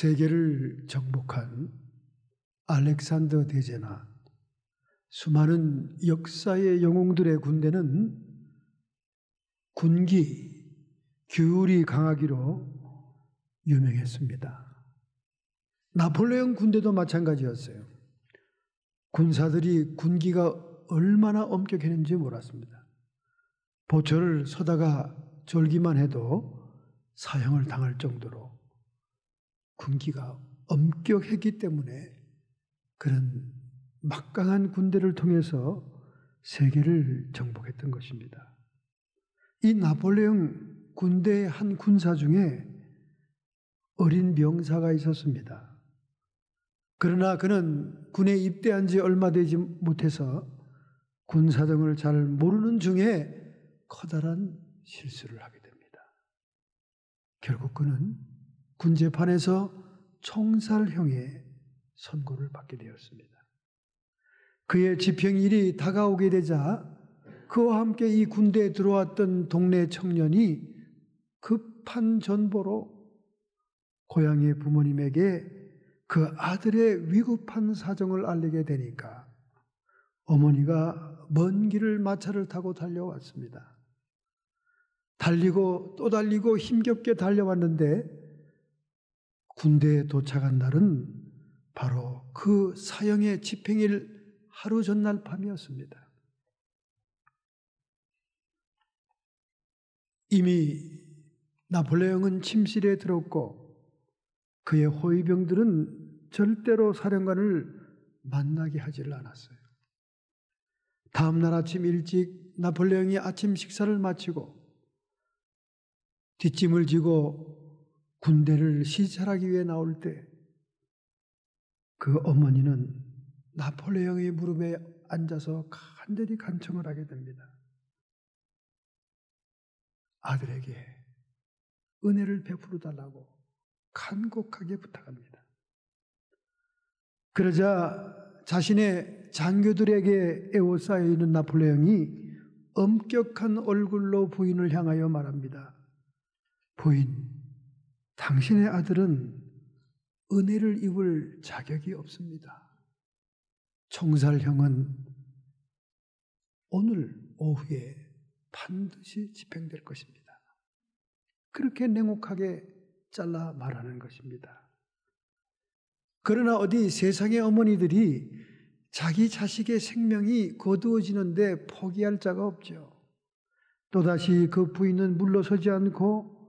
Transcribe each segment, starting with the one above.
세계를 정복한 알렉산더 대제나 수많은 역사의 영웅들의 군대는 군기, 규율이 강하기로 유명했습니다. 나폴레옹 군대도 마찬가지였어요. 군사들이 군기가 얼마나 엄격했는지 몰랐습니다. 보초를 서다가 졸기만 해도 사형을 당할 정도로 군기가 엄격했기 때문에 그런 막강한 군대를 통해서 세계를 정복했던 것입니다. 이 나폴레옹 군대의 한 군사 중에 어린 병사가 있었습니다. 그러나 그는 군에 입대한 지 얼마 되지 못해서 군사정을 잘 모르는 중에 커다란 실수를 하게 됩니다. 결국 그는 군재판에서 총살형의 선고를 받게 되었습니다. 그의 집행일이 다가오게 되자 그와 함께 이 군대에 들어왔던 동네 청년이 급한 전보로 고향의 부모님에게 그 아들의 위급한 사정을 알리게 되니까 어머니가 먼 길을 마차를 타고 달려왔습니다. 달리고 또 달리고 힘겹게 달려왔는데 군대에 도착한 날은 바로 그 사형의 집행일 하루 전날 밤이었습니다. 이미 나폴레옹은 침실에 들었고 그의 호위병들은 절대로 사령관을 만나게 하지를 않았어요. 다음 날 아침 일찍 나폴레옹이 아침 식사를 마치고 뒷짐을 지고 군대를 시찰하기 위해 나올 때 그 어머니는 나폴레옹의 무릎에 앉아서 간절히 간청을 하게 됩니다. 아들에게 은혜를 베풀어 달라고 간곡하게 부탁합니다. 그러자 자신의 장교들에게 에워싸여 있는 나폴레옹이 엄격한 얼굴로 부인을 향하여 말합니다. 부인, 당신의 아들은 은혜를 입을 자격이 없습니다. 총살형은 오늘 오후에 반드시 집행될 것입니다. 그렇게 냉혹하게 잘라 말하는 것입니다. 그러나 어디 세상의 어머니들이 자기 자식의 생명이 거두어지는데 포기할 자가 없죠. 또다시 그 부인은 물러서지 않고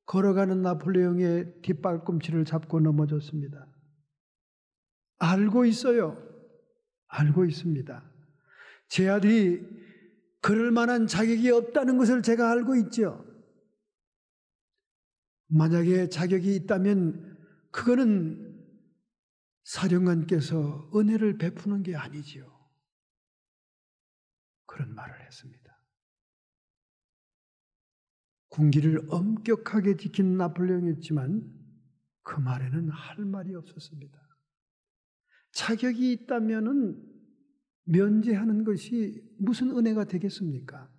걸어가는 나폴레옹의 뒷발꿈치를 잡고 넘어졌습니다. 알고 있어요. 알고 있습니다. 제 아들이 그럴 만한 자격이 없다는 것을 제가 알고 있죠. 만약에 자격이 있다면 그거는 사령관께서 은혜를 베푸는 게 아니지요. 그런 말을 했습니다. 군기를 엄격하게 지킨 나폴레옹이었지만 그 말에는 할 말이 없었습니다. 자격이 있다면은 면제하는 것이 무슨 은혜가 되겠습니까?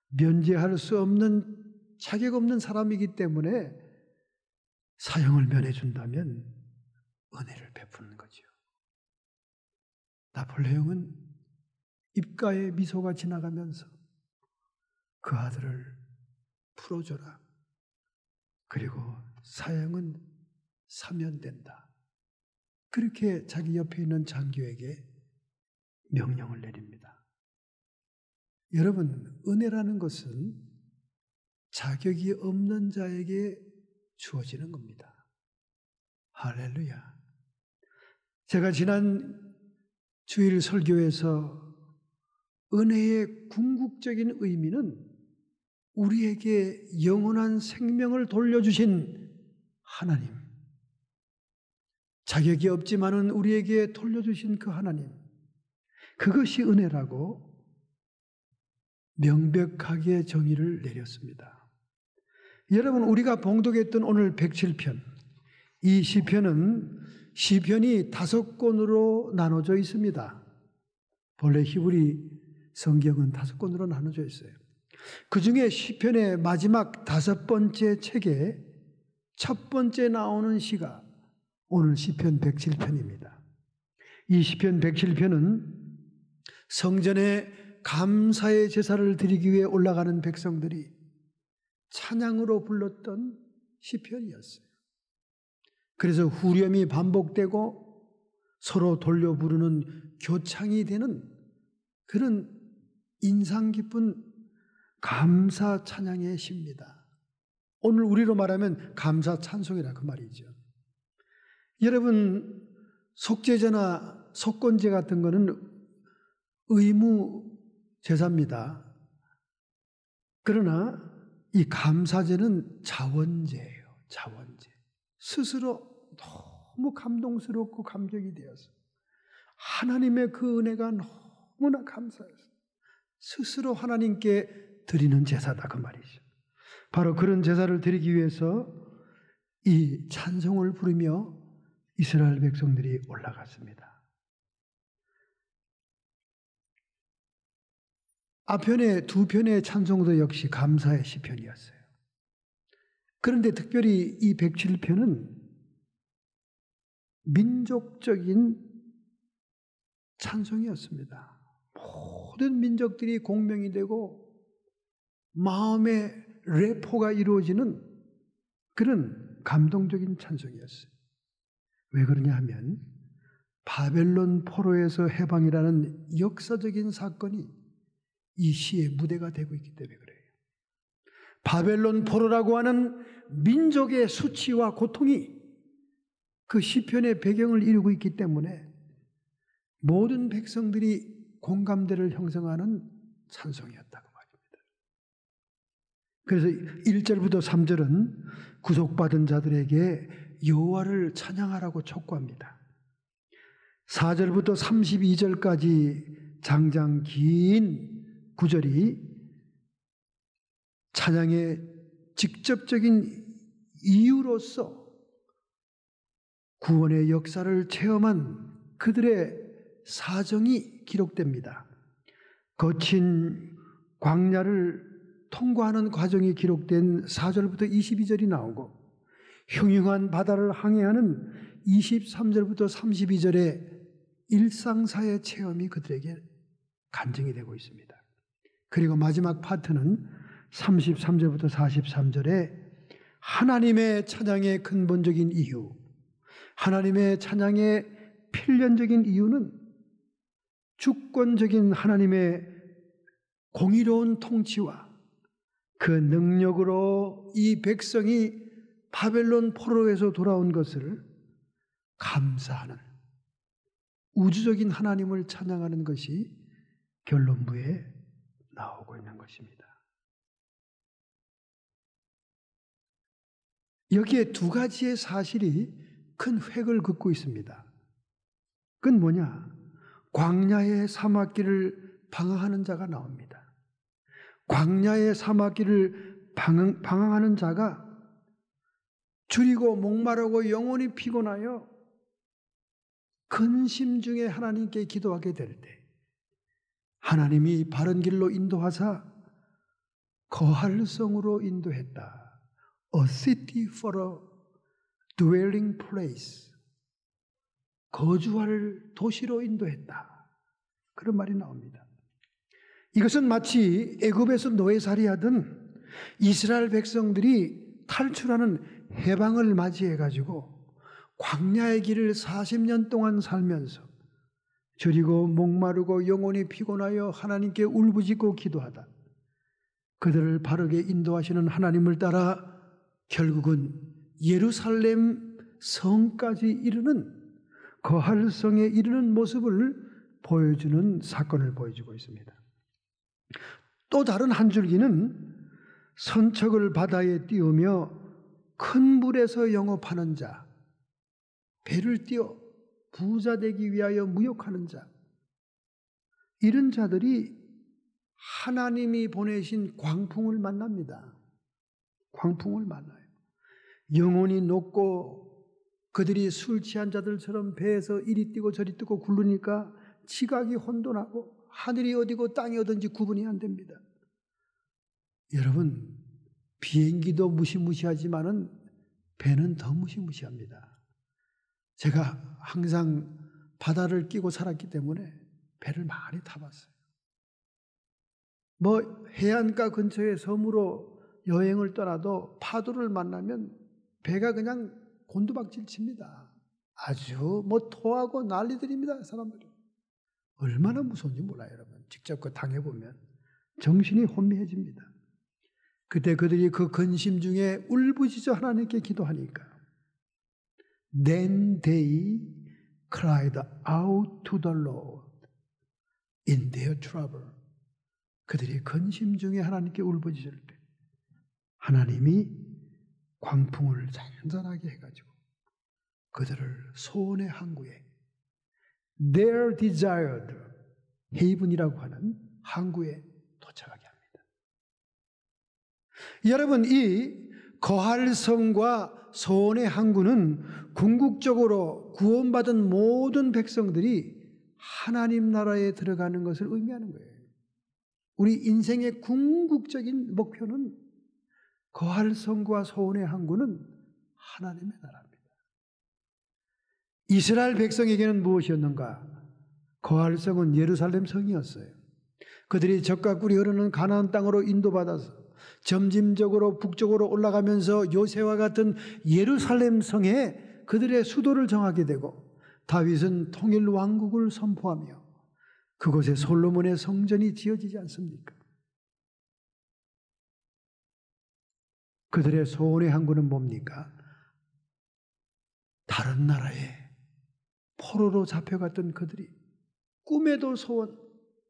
면제할 수 없는 자격 없는 사람이기 때문에 사형을 면해준다면 은혜를 베푸는 거죠. 나폴레옹은 입가에 미소가 지나가면서 그 아들을 풀어줘라. 그리고 사형은 사면된다. 그렇게 자기 옆에 있는 장교에게 명령을 내립니다. 여러분, 은혜라는 것은 자격이 없는 자에게 주어지는 겁니다. 할렐루야. 제가 지난 주일 설교에서 은혜의 궁극적인 의미는 우리에게 영원한 생명을 돌려주신 하나님, 자격이 없지만은 우리에게 돌려주신 그 하나님, 그것이 은혜라고 명백하게 정의를 내렸습니다. 여러분, 우리가 봉독했던 오늘 107편, 이 시편은 시편이 5권으로 나눠져 있습니다. 본래 히브리 성경은 5권으로 나눠져 있어요. 그 중에 시편의 마지막 5번째 책에 첫 번째 나오는 시가 오늘 시편 107편입니다. 이 시편 107편은 성전에 감사의 제사를 드리기 위해 올라가는 백성들이 찬양으로 불렀던 시편이었어요. 그래서 후렴이 반복되고 서로 돌려 부르는 교창이 되는 그런 인상 깊은 감사 찬양의 시입니다. 오늘 우리로 말하면 감사 찬송이라 그 말이죠. 여러분, 속죄제나 속건제 같은 거는 의무 제사입니다. 그러나 이 감사제는 자원제예요. 자원제. 스스로 너무 감동스럽고 감격이 되어서 하나님의 그 은혜가 너무나 감사해서 스스로 하나님께 드리는 제사다 그 말이죠. 바로 그런 제사를 드리기 위해서 이 찬송을 부르며 이스라엘 백성들이 올라갔습니다. 앞편의 두 편의 찬송도 역시 감사의 시편이었어요. 그런데 특별히 이 107편은 민족적인 찬송이었습니다. 모든 민족들이 공명이 되고 마음의 레포가 이루어지는 그런 감동적인 찬송이었어요. 왜 그러냐 하면 바벨론 포로에서 해방이라는 역사적인 사건이 이 시의 무대가 되고 있기 때문에 그래요. 바벨론 포로라고 하는 민족의 수치와 고통이 그 시편의 배경을 이루고 있기 때문에 모든 백성들이 공감대를 형성하는 찬송이었다고 말입니다. 그래서 1절부터 3절은 구속받은 자들에게 여호와를 찬양하라고 촉구합니다. 4절부터 32절까지 장장 긴 구절이 찬양의 직접적인 이유로서 구원의 역사를 체험한 그들의 사정이 기록됩니다. 거친 광야를 통과하는 과정이 기록된 4절부터 22절이 나오고 흉흉한 바다를 항해하는 23절부터 32절의 일상사의 체험이 그들에게 간증이 되고 있습니다. 그리고 마지막 파트는 33절부터 43절에 하나님의 찬양의 근본적인 이유, 하나님의 찬양의 필연적인 이유는 주권적인 하나님의 공의로운 통치와 그 능력으로 이 백성이 바벨론 포로에서 돌아온 것을 감사하는 우주적인 하나님을 찬양하는 것이 결론부에 나오고 있는 것입니다. 여기에 두 가지의 사실이 큰 획을 긋고 있습니다. 그건 뭐냐? 광야의 사막길을 방황하는 자가 나옵니다. 광야의 사막길을 방황하는 자가 줄이고 목마르고 영혼이 피곤하여 근심 중에 하나님께 기도하게 될 때 하나님이 바른 길로 인도하사 거할 성으로 인도했다. A city for a dwelling place. 거주할 도시로 인도했다. 그런 말이 나옵니다. 이것은 마치 애굽에서 노예살이하던 이스라엘 백성들이 탈출하는 해방을 맞이해가지고 광야의 길을 40년 동안 살면서 저리고 목마르고 영혼이 피곤하여 하나님께 울부짖고 기도하다 그들을 바르게 인도하시는 하나님을 따라 결국은 예루살렘 성까지 이르는 거할 성에 이르는 모습을 보여주는 사건을 보여주고 있습니다. 또 다른 한 줄기는 선척을 바다에 띄우며 큰 물에서 영업하는 자, 배를 띄워 부자 되기 위하여 무역하는 자, 이런 자들이 하나님이 보내신 광풍을 만납니다. 광풍을 만나요. 영혼이 녹고 그들이 술 취한 자들처럼 배에서 이리 뛰고 저리 뛰고 굴르니까 지각이 혼돈하고 하늘이 어디고 땅이 어딘지 구분이 안 됩니다. 여러분, 비행기도 무시무시하지만은 배는 더 무시무시합니다. 제가 항상 바다를 끼고 살았기 때문에 배를 많이 타봤어요. 뭐 해안가 근처의 섬으로 여행을 떠나도 파도를 만나면 배가 그냥 곤두박질 칩니다. 아주 뭐 토하고 난리들입니다, 사람들이. 얼마나 무서운지 몰라요, 여러분. 직접 그 당해보면 정신이 혼미해집니다. 그때 그들이 그 근심 중에 울부짖어 하나님께 기도하니까 Then they cried out to the Lord in their trouble. 그들이 근심 중에 하나님께 울부짖을 때 하나님이 광풍을 잔잔하게 해가지고 그들을 소원의 항구에 their desired haven이라고 하는 항구에 도착하게 합니다. 여러분, 이 거할성과 소원의 항구는 궁극적으로 구원받은 모든 백성들이 하나님 나라에 들어가는 것을 의미하는 거예요. 우리 인생의 궁극적인 목표는 거할성과 소원의 항구는 하나님의 나라입니다. 이스라엘 백성에게는 무엇이었는가? 거할성은 예루살렘 성이었어요. 그들이 적과 꿀이 흐르는 가나안 땅으로 인도받아서 점진적으로 북쪽으로 올라가면서 요새와 같은 예루살렘 성에 그들의 수도를 정하게 되고 다윗은 통일 왕국을 선포하며 그곳에 솔로몬의 성전이 지어지지 않습니까? 그들의 소원의 항구는 뭡니까? 다른 나라에 포로로 잡혀갔던 그들이 꿈에도 소원,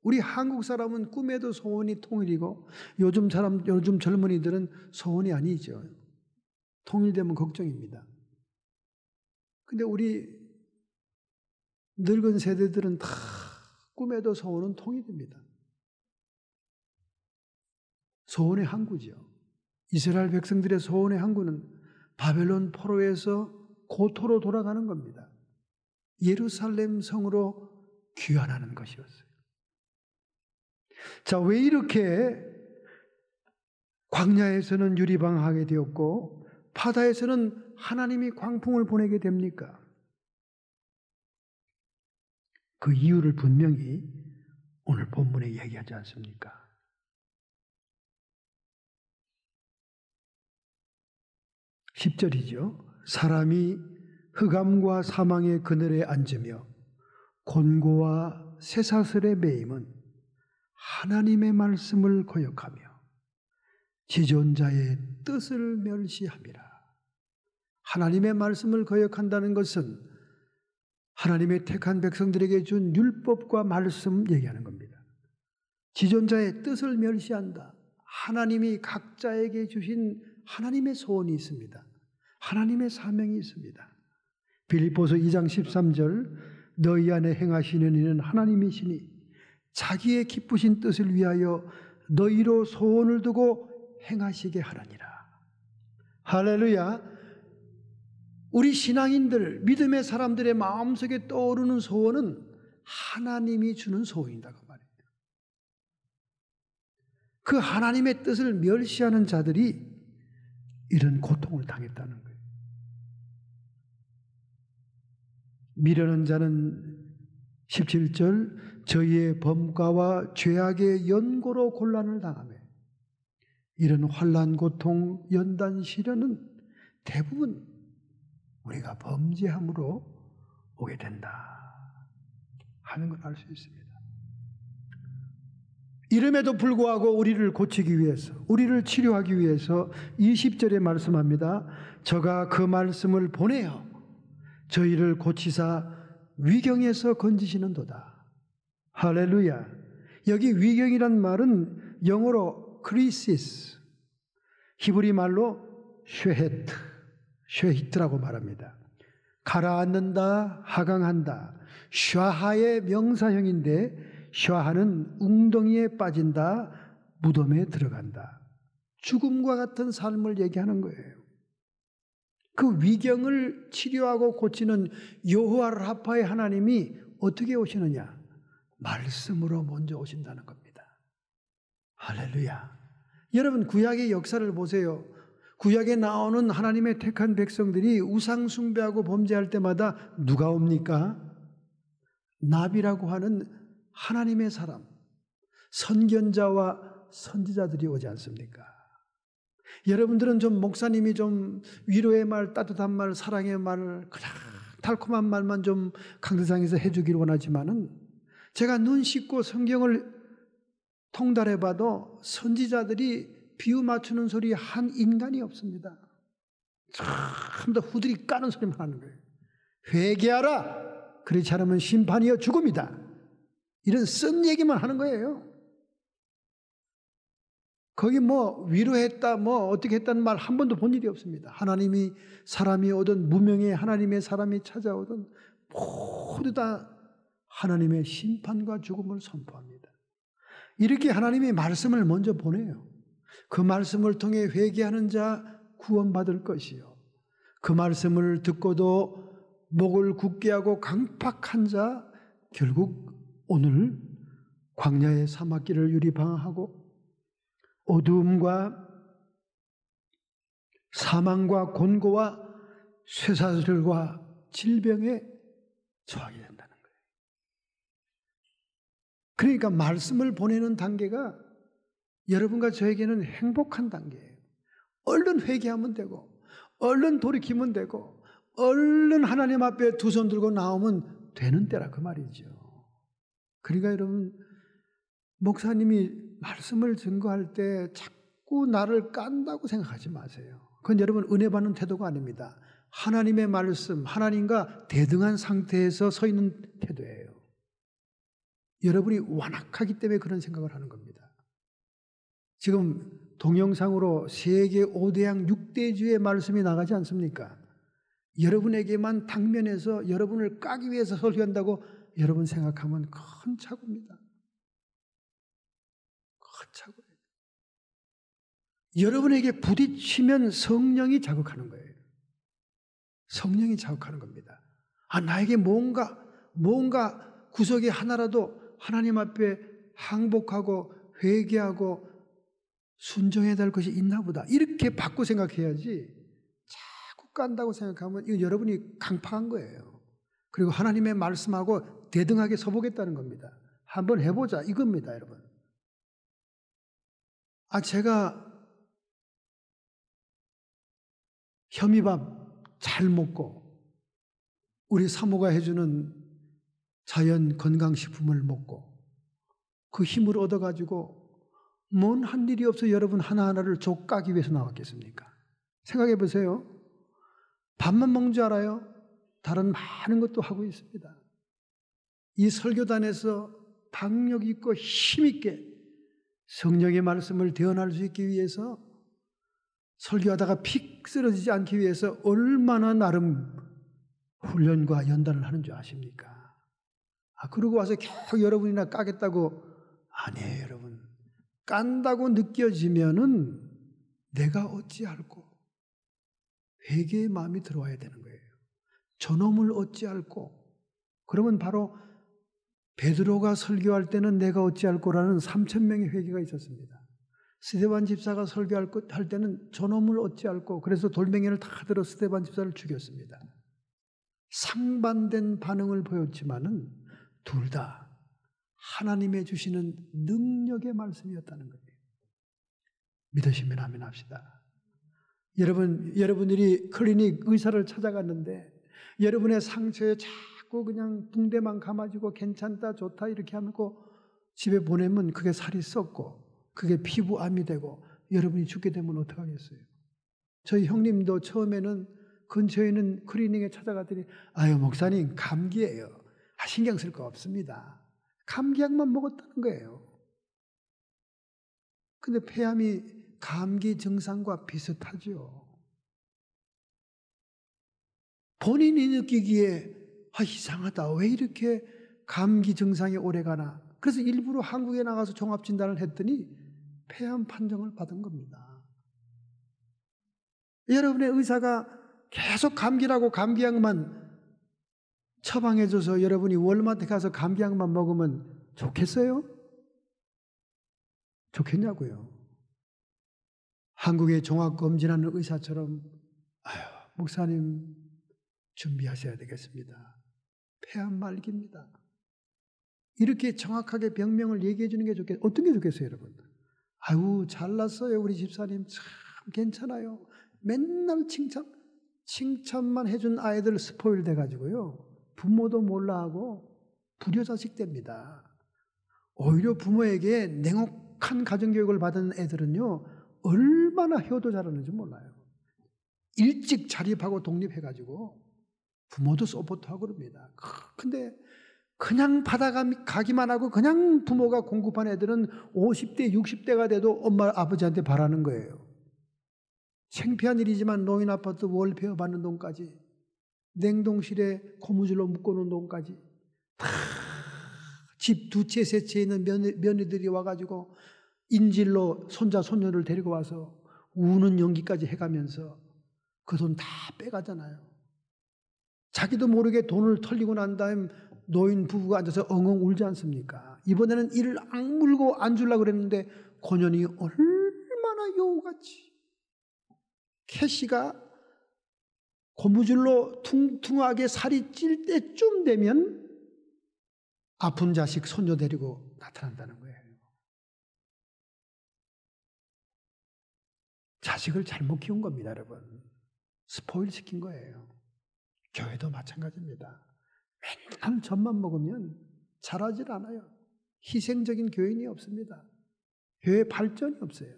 우리 한국 사람은 꿈에도 소원이 통일이고 요즘 젊은이들은 소원이 아니죠. 통일되면 걱정입니다. 근데 우리 늙은 세대들은 다 꿈에도 소원은 통일입니다. 소원의 항구죠. 이스라엘 백성들의 소원의 항구는 바벨론 포로에서 고토로 돌아가는 겁니다. 예루살렘 성으로 귀환하는 것이었어요. 자, 왜 이렇게 광야에서는 유리방하게 되었고 바다에서는 하나님이 광풍을 보내게 됩니까? 그 이유를 분명히 오늘 본문에 얘기하지 않습니까? 10절이죠. 사람이 흑암과 사망의 그늘에 앉으며 곤고와 쇠사슬에 매임은 하나님의 말씀을 거역하며 지존자의 뜻을 멸시함이라. 하나님의 말씀을 거역한다는 것은 하나님의 택한 백성들에게 준 율법과 말씀 얘기하는 겁니다. 지존자의 뜻을 멸시한다. 하나님이 각자에게 주신 하나님의 소원이 있습니다. 하나님의 사명이 있습니다. 빌립보서 2장 13절 너희 안에 행하시는 이는 하나님이시니 자기의 기쁘신 뜻을 위하여 너희로 소원을 두고 행하시게 하라니라. 할렐루야. 우리 신앙인들, 믿음의 사람들의 마음속에 떠오르는 소원은 하나님이 주는 소원이다 그 말이에요. 그 하나님의 뜻을 멸시하는 자들이 이런 고통을 당했다는 거예요. 미련한 자는 17절 저희의 범과와 죄악의 연고로 곤란을 당하며 이런 환난, 고통, 연단, 시련은 대부분 우리가 범죄함으로 오게 된다 하는 걸 알 수 있습니다. 이름에도 불구하고 우리를 고치기 위해서, 우리를 치료하기 위해서 20절에 말씀합니다. 저가 그 말씀을 보내어 저희를 고치사 위경에서 건지시는도다. 할렐루야. 여기 위경이란 말은 영어로 크리시스, 히브리 말로 쉐히트라고 말합니다. 가라앉는다, 하강한다. 샤하의 명사형인데 샤하는 웅덩이에 빠진다, 무덤에 들어간다. 죽음과 같은 삶을 얘기하는 거예요. 그 위경을 치료하고 고치는 여호와 라파의 하나님이 어떻게 오시느냐? 말씀으로 먼저 오신다는 겁니다. 할렐루야. 여러분 구약의 역사를 보세요. 구약에 나오는 하나님의 택한 백성들이 우상 숭배하고 범죄할 때마다 누가 옵니까? 나비라고 하는 하나님의 사람, 선견자와 선지자들이 오지 않습니까? 여러분들은 좀 목사님이 좀 위로의 말, 따뜻한 말, 사랑의 말, 그냥 달콤한 말만 좀 강대상에서 해주기를 원하지만은 제가 눈 씻고 성경을 통달해봐도 선지자들이 비유 맞추는 소리 한 인간이 없습니다. 전부 다 후들이 까는 소리만 하는 거예요. 회개하라. 그렇지 않으면 심판이여 죽음이다. 이런 쓴 얘기만 하는 거예요. 거기 뭐 위로했다, 뭐 어떻게 했다는 말 한 번도 본 일이 없습니다. 하나님이 사람이 오든 무명의 하나님의 사람이 찾아오든 모두 다 하나님의 심판과 죽음을 선포합니다. 이렇게 하나님의 말씀을 먼저 보내요. 그 말씀을 통해 회개하는 자 구원받을 것이요. 그 말씀을 듣고도 목을 굳게 하고 강팍한 자 결국 오늘 광야의 사막길을 유리방황하고 어두움과 사망과 곤고와 쇠사슬과 질병에 처하게 된다는 거예요. 그러니까 말씀을 보내는 단계가 여러분과 저에게는 행복한 단계예요. 얼른 회개하면 되고 얼른 돌이키면 되고 얼른 하나님 앞에 두 손 들고 나오면 되는 때라 그 말이죠. 그러니까 여러분, 목사님이 말씀을 증거할 때 자꾸 나를 깐다고 생각하지 마세요. 그건 여러분 은혜 받는 태도가 아닙니다. 하나님의 말씀, 하나님과 대등한 상태에서 서 있는 태도예요. 여러분이 완악하기 때문에 그런 생각을 하는 겁니다. 지금 동영상으로 세계 5대양 6대주의 말씀이 나가지 않습니까? 여러분에게만 당면해서 여러분을 까기 위해서 설교한다고 여러분 생각하면 큰 착오입니다. 큰 착오예요. 여러분에게 부딪히면 성령이 자극하는 거예요. 성령이 자극하는 겁니다. 아, 나에게 뭔가 구석에 하나라도 하나님 앞에 항복하고 회개하고 순종해야 될 것이 있나 보다. 이렇게 바꾸 생각해야지 자꾸 깐다고 생각하면 이거 여러분이 강팍한 거예요. 그리고 하나님의 말씀하고 대등하게 서보겠다는 겁니다. 한번 해보자 이겁니다, 여러분. 아, 제가 혐의밥 잘 먹고 우리 사모가 해주는 자연 건강식품을 먹고 그 힘을 얻어가지고 뭔 한 일이 없어 여러분 하나하나를 족까기 위해서 나왔겠습니까? 생각해 보세요. 밥만 먹는 줄 알아요? 다른 많은 것도 하고 있습니다. 이 설교단에서 박력 있고 힘 있게 성령의 말씀을 대언할 수 있기 위해서 설교하다가 픽 쓰러지지 않기 위해서 얼마나 나름 훈련과 연단을 하는 줄 아십니까? 아, 그러고 와서 계속 여러분이나 까겠다고 아니에요, 여러분. 깐다고 느껴지면은 내가 어찌할꼬 회개의 마음이 들어와야 되는 거예요. 저놈을 어찌할꼬. 그러면 바로 베드로가 설교할 때는 내가 어찌할꼬라는 3,000명의 회개가 있었습니다. 스데반 집사가 설교할 때는 저놈을 어찌할꼬. 그래서 돌멩이를 다 들어 스데반 집사를 죽였습니다. 상반된 반응을 보였지만은 둘 다 하나님의 주시는 능력의 말씀이었다는 거예요. 믿으시면 아멘 합시다. 여러분들이 클리닉 의사를 찾아갔는데 여러분의 상처에 자꾸 그냥 붕대만 감아주고 괜찮다 좋다 이렇게 하고 집에 보내면 그게 살이 썩고 그게 피부암이 되고 여러분이 죽게 되면 어떡하겠어요? 저희 형님도 처음에는 근처에 있는 클리닉에 찾아갔더니 아유 목사님 감기예요. 신경 쓸 거 없습니다. 감기약만 먹었다는 거예요. 근데 폐암이 감기 증상과 비슷하죠. 본인이 느끼기에 이상하다. 왜 이렇게 감기 증상이 오래가나. 그래서 일부러 한국에 나가서 종합진단을 했더니 폐암 판정을 받은 겁니다. 여러분의 의사가 계속 감기라고 감기약만 처방해줘서 여러분이 월마트 가서 감기약만 먹으면 좋겠어요? 좋겠냐고요. 한국의 종합검진하는 의사처럼 아유, 목사님 준비하셔야 되겠습니다. 폐암 말기입니다. 이렇게 정확하게 병명을 얘기해 주는 게 좋겠어요. 어떤 게 좋겠어요, 여러분? 아유, 잘났어요. 우리 집사님 참 괜찮아요. 맨날 칭찬만 해준 아이들 스포일 돼가지고요. 부모도 몰라하고 불효자식 됩니다. 오히려 부모에게 냉혹한 가정교육을 받은 애들은요, 얼마나 효도 잘하는지 몰라요. 일찍 자립하고 독립해가지고 부모도 서포트하고 그럽니다. 근데 그냥 받아가기만 하고 그냥 부모가 공급한 애들은 50대, 60대가 돼도 엄마, 아버지한테 바라는 거예요. 창피한 일이지만 노인 아파트 월페어 받는 돈까지, 냉동실에 고무줄로 묶어놓은 돈까지 다 집 두 채, 세 채 있는 며느리들이 와가지고 인질로 손자, 손녀를 데리고 와서 우는 연기까지 해가면서 그 돈 다 빼가잖아요. 자기도 모르게 돈을 털리고 난 다음 노인 부부가 앉아서 엉엉 울지 않습니까? 이번에는 이를 악물고 안 주려고 그랬는데 고년이 얼마나 여우같이 캐시가 고무줄로 퉁퉁하게 살이 찔 때쯤 되면 아픈 자식 손녀 데리고 나타난다는 거예요. 자식을 잘못 키운 겁니다, 여러분. 스포일 시킨 거예요. 교회도 마찬가지입니다. 맨날 젖만 먹으면 자라질 않아요. 희생적인 교인이 없습니다. 교회 발전이 없어요.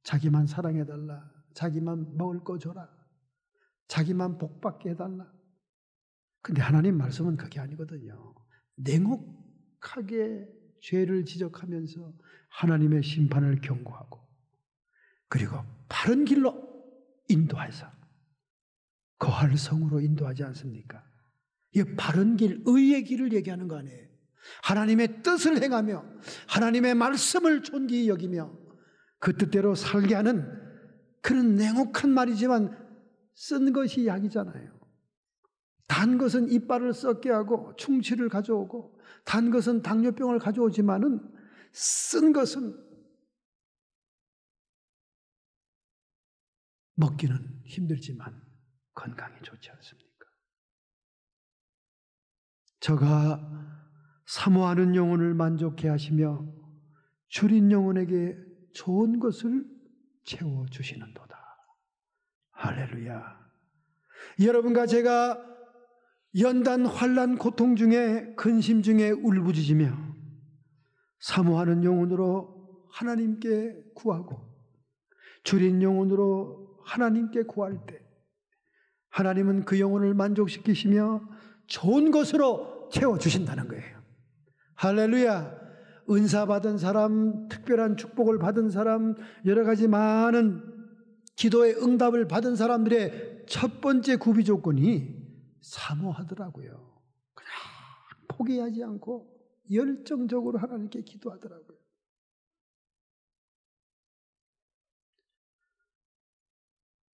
자기만 사랑해달라, 자기만 먹을 거 줘라, 자기만 복받게 해달라. 근데 하나님 말씀은 그게 아니거든요. 냉혹하게 죄를 지적하면서 하나님의 심판을 경고하고, 그리고 바른 길로 인도해서 거할 성으로 인도하지 않습니까? 이 바른 길, 의의 길을 얘기하는 거 아니에요. 하나님의 뜻을 행하며 하나님의 말씀을 존귀히 여기며 그 뜻대로 살게 하는 그런 냉혹한 말이지만 쓴 것이 약이잖아요. 단 것은 이빨을 썩게 하고 충치를 가져오고, 단 것은 당뇨병을 가져오지만은 쓴 것은 먹기는 힘들지만 건강에 좋지 않습니까? 저가 사모하는 영혼을 만족해 하시며 줄인 영혼에게 좋은 것을 채워주시는도다. 할렐루야. 여러분과 제가 연단, 환난, 고통 중에, 근심 중에 울부짖으며 사모하는 영혼으로 하나님께 구하고 줄인 영혼으로 하나님께 구할 때 하나님은 그 영혼을 만족시키시며 좋은 것으로 채워주신다는 거예요. 할렐루야. 은사 받은 사람, 특별한 축복을 받은 사람, 여러 가지 많은 기도의 응답을 받은 사람들의 첫 번째 구비 조건이 사모하더라고요. 그냥 포기하지 않고 열정적으로 하나님께 기도하더라고요.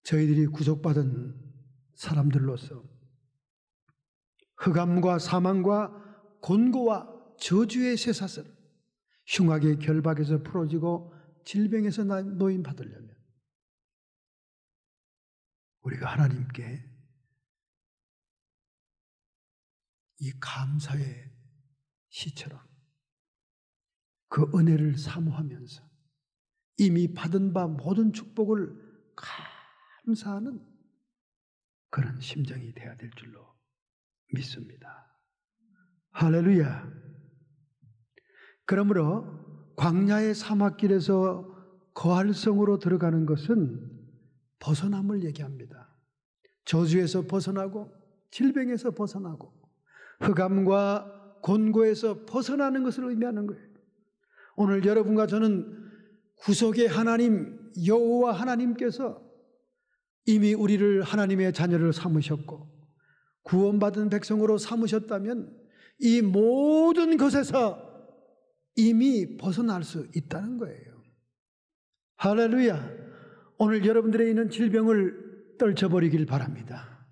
저희들이 구속받은 사람들로서 흑암과 사망과 곤고와 저주의 쇠사슬, 흉악의 결박에서 풀어지고 질병에서 노임받으려면 우리가 하나님께 이 감사의 시처럼 그 은혜를 사모하면서 이미 받은 바 모든 축복을 감사하는 그런 심정이 되어야 될 줄로 믿습니다. 할렐루야. 그러므로 광야의 사막길에서 거할 성으로 들어가는 것은 벗어남을 얘기합니다. 저주에서 벗어나고 질병에서 벗어나고 흑암과 곤고에서 벗어나는 것을 의미하는 거예요. 오늘 여러분과 저는 구속의 하나님 여호와 하나님께서 이미 우리를 하나님의 자녀를 삼으셨고 구원받은 백성으로 삼으셨다면 이 모든 것에서 이미 벗어날 수 있다는 거예요. 할렐루야. 오늘 여러분들에 있는 질병을 떨쳐버리길 바랍니다.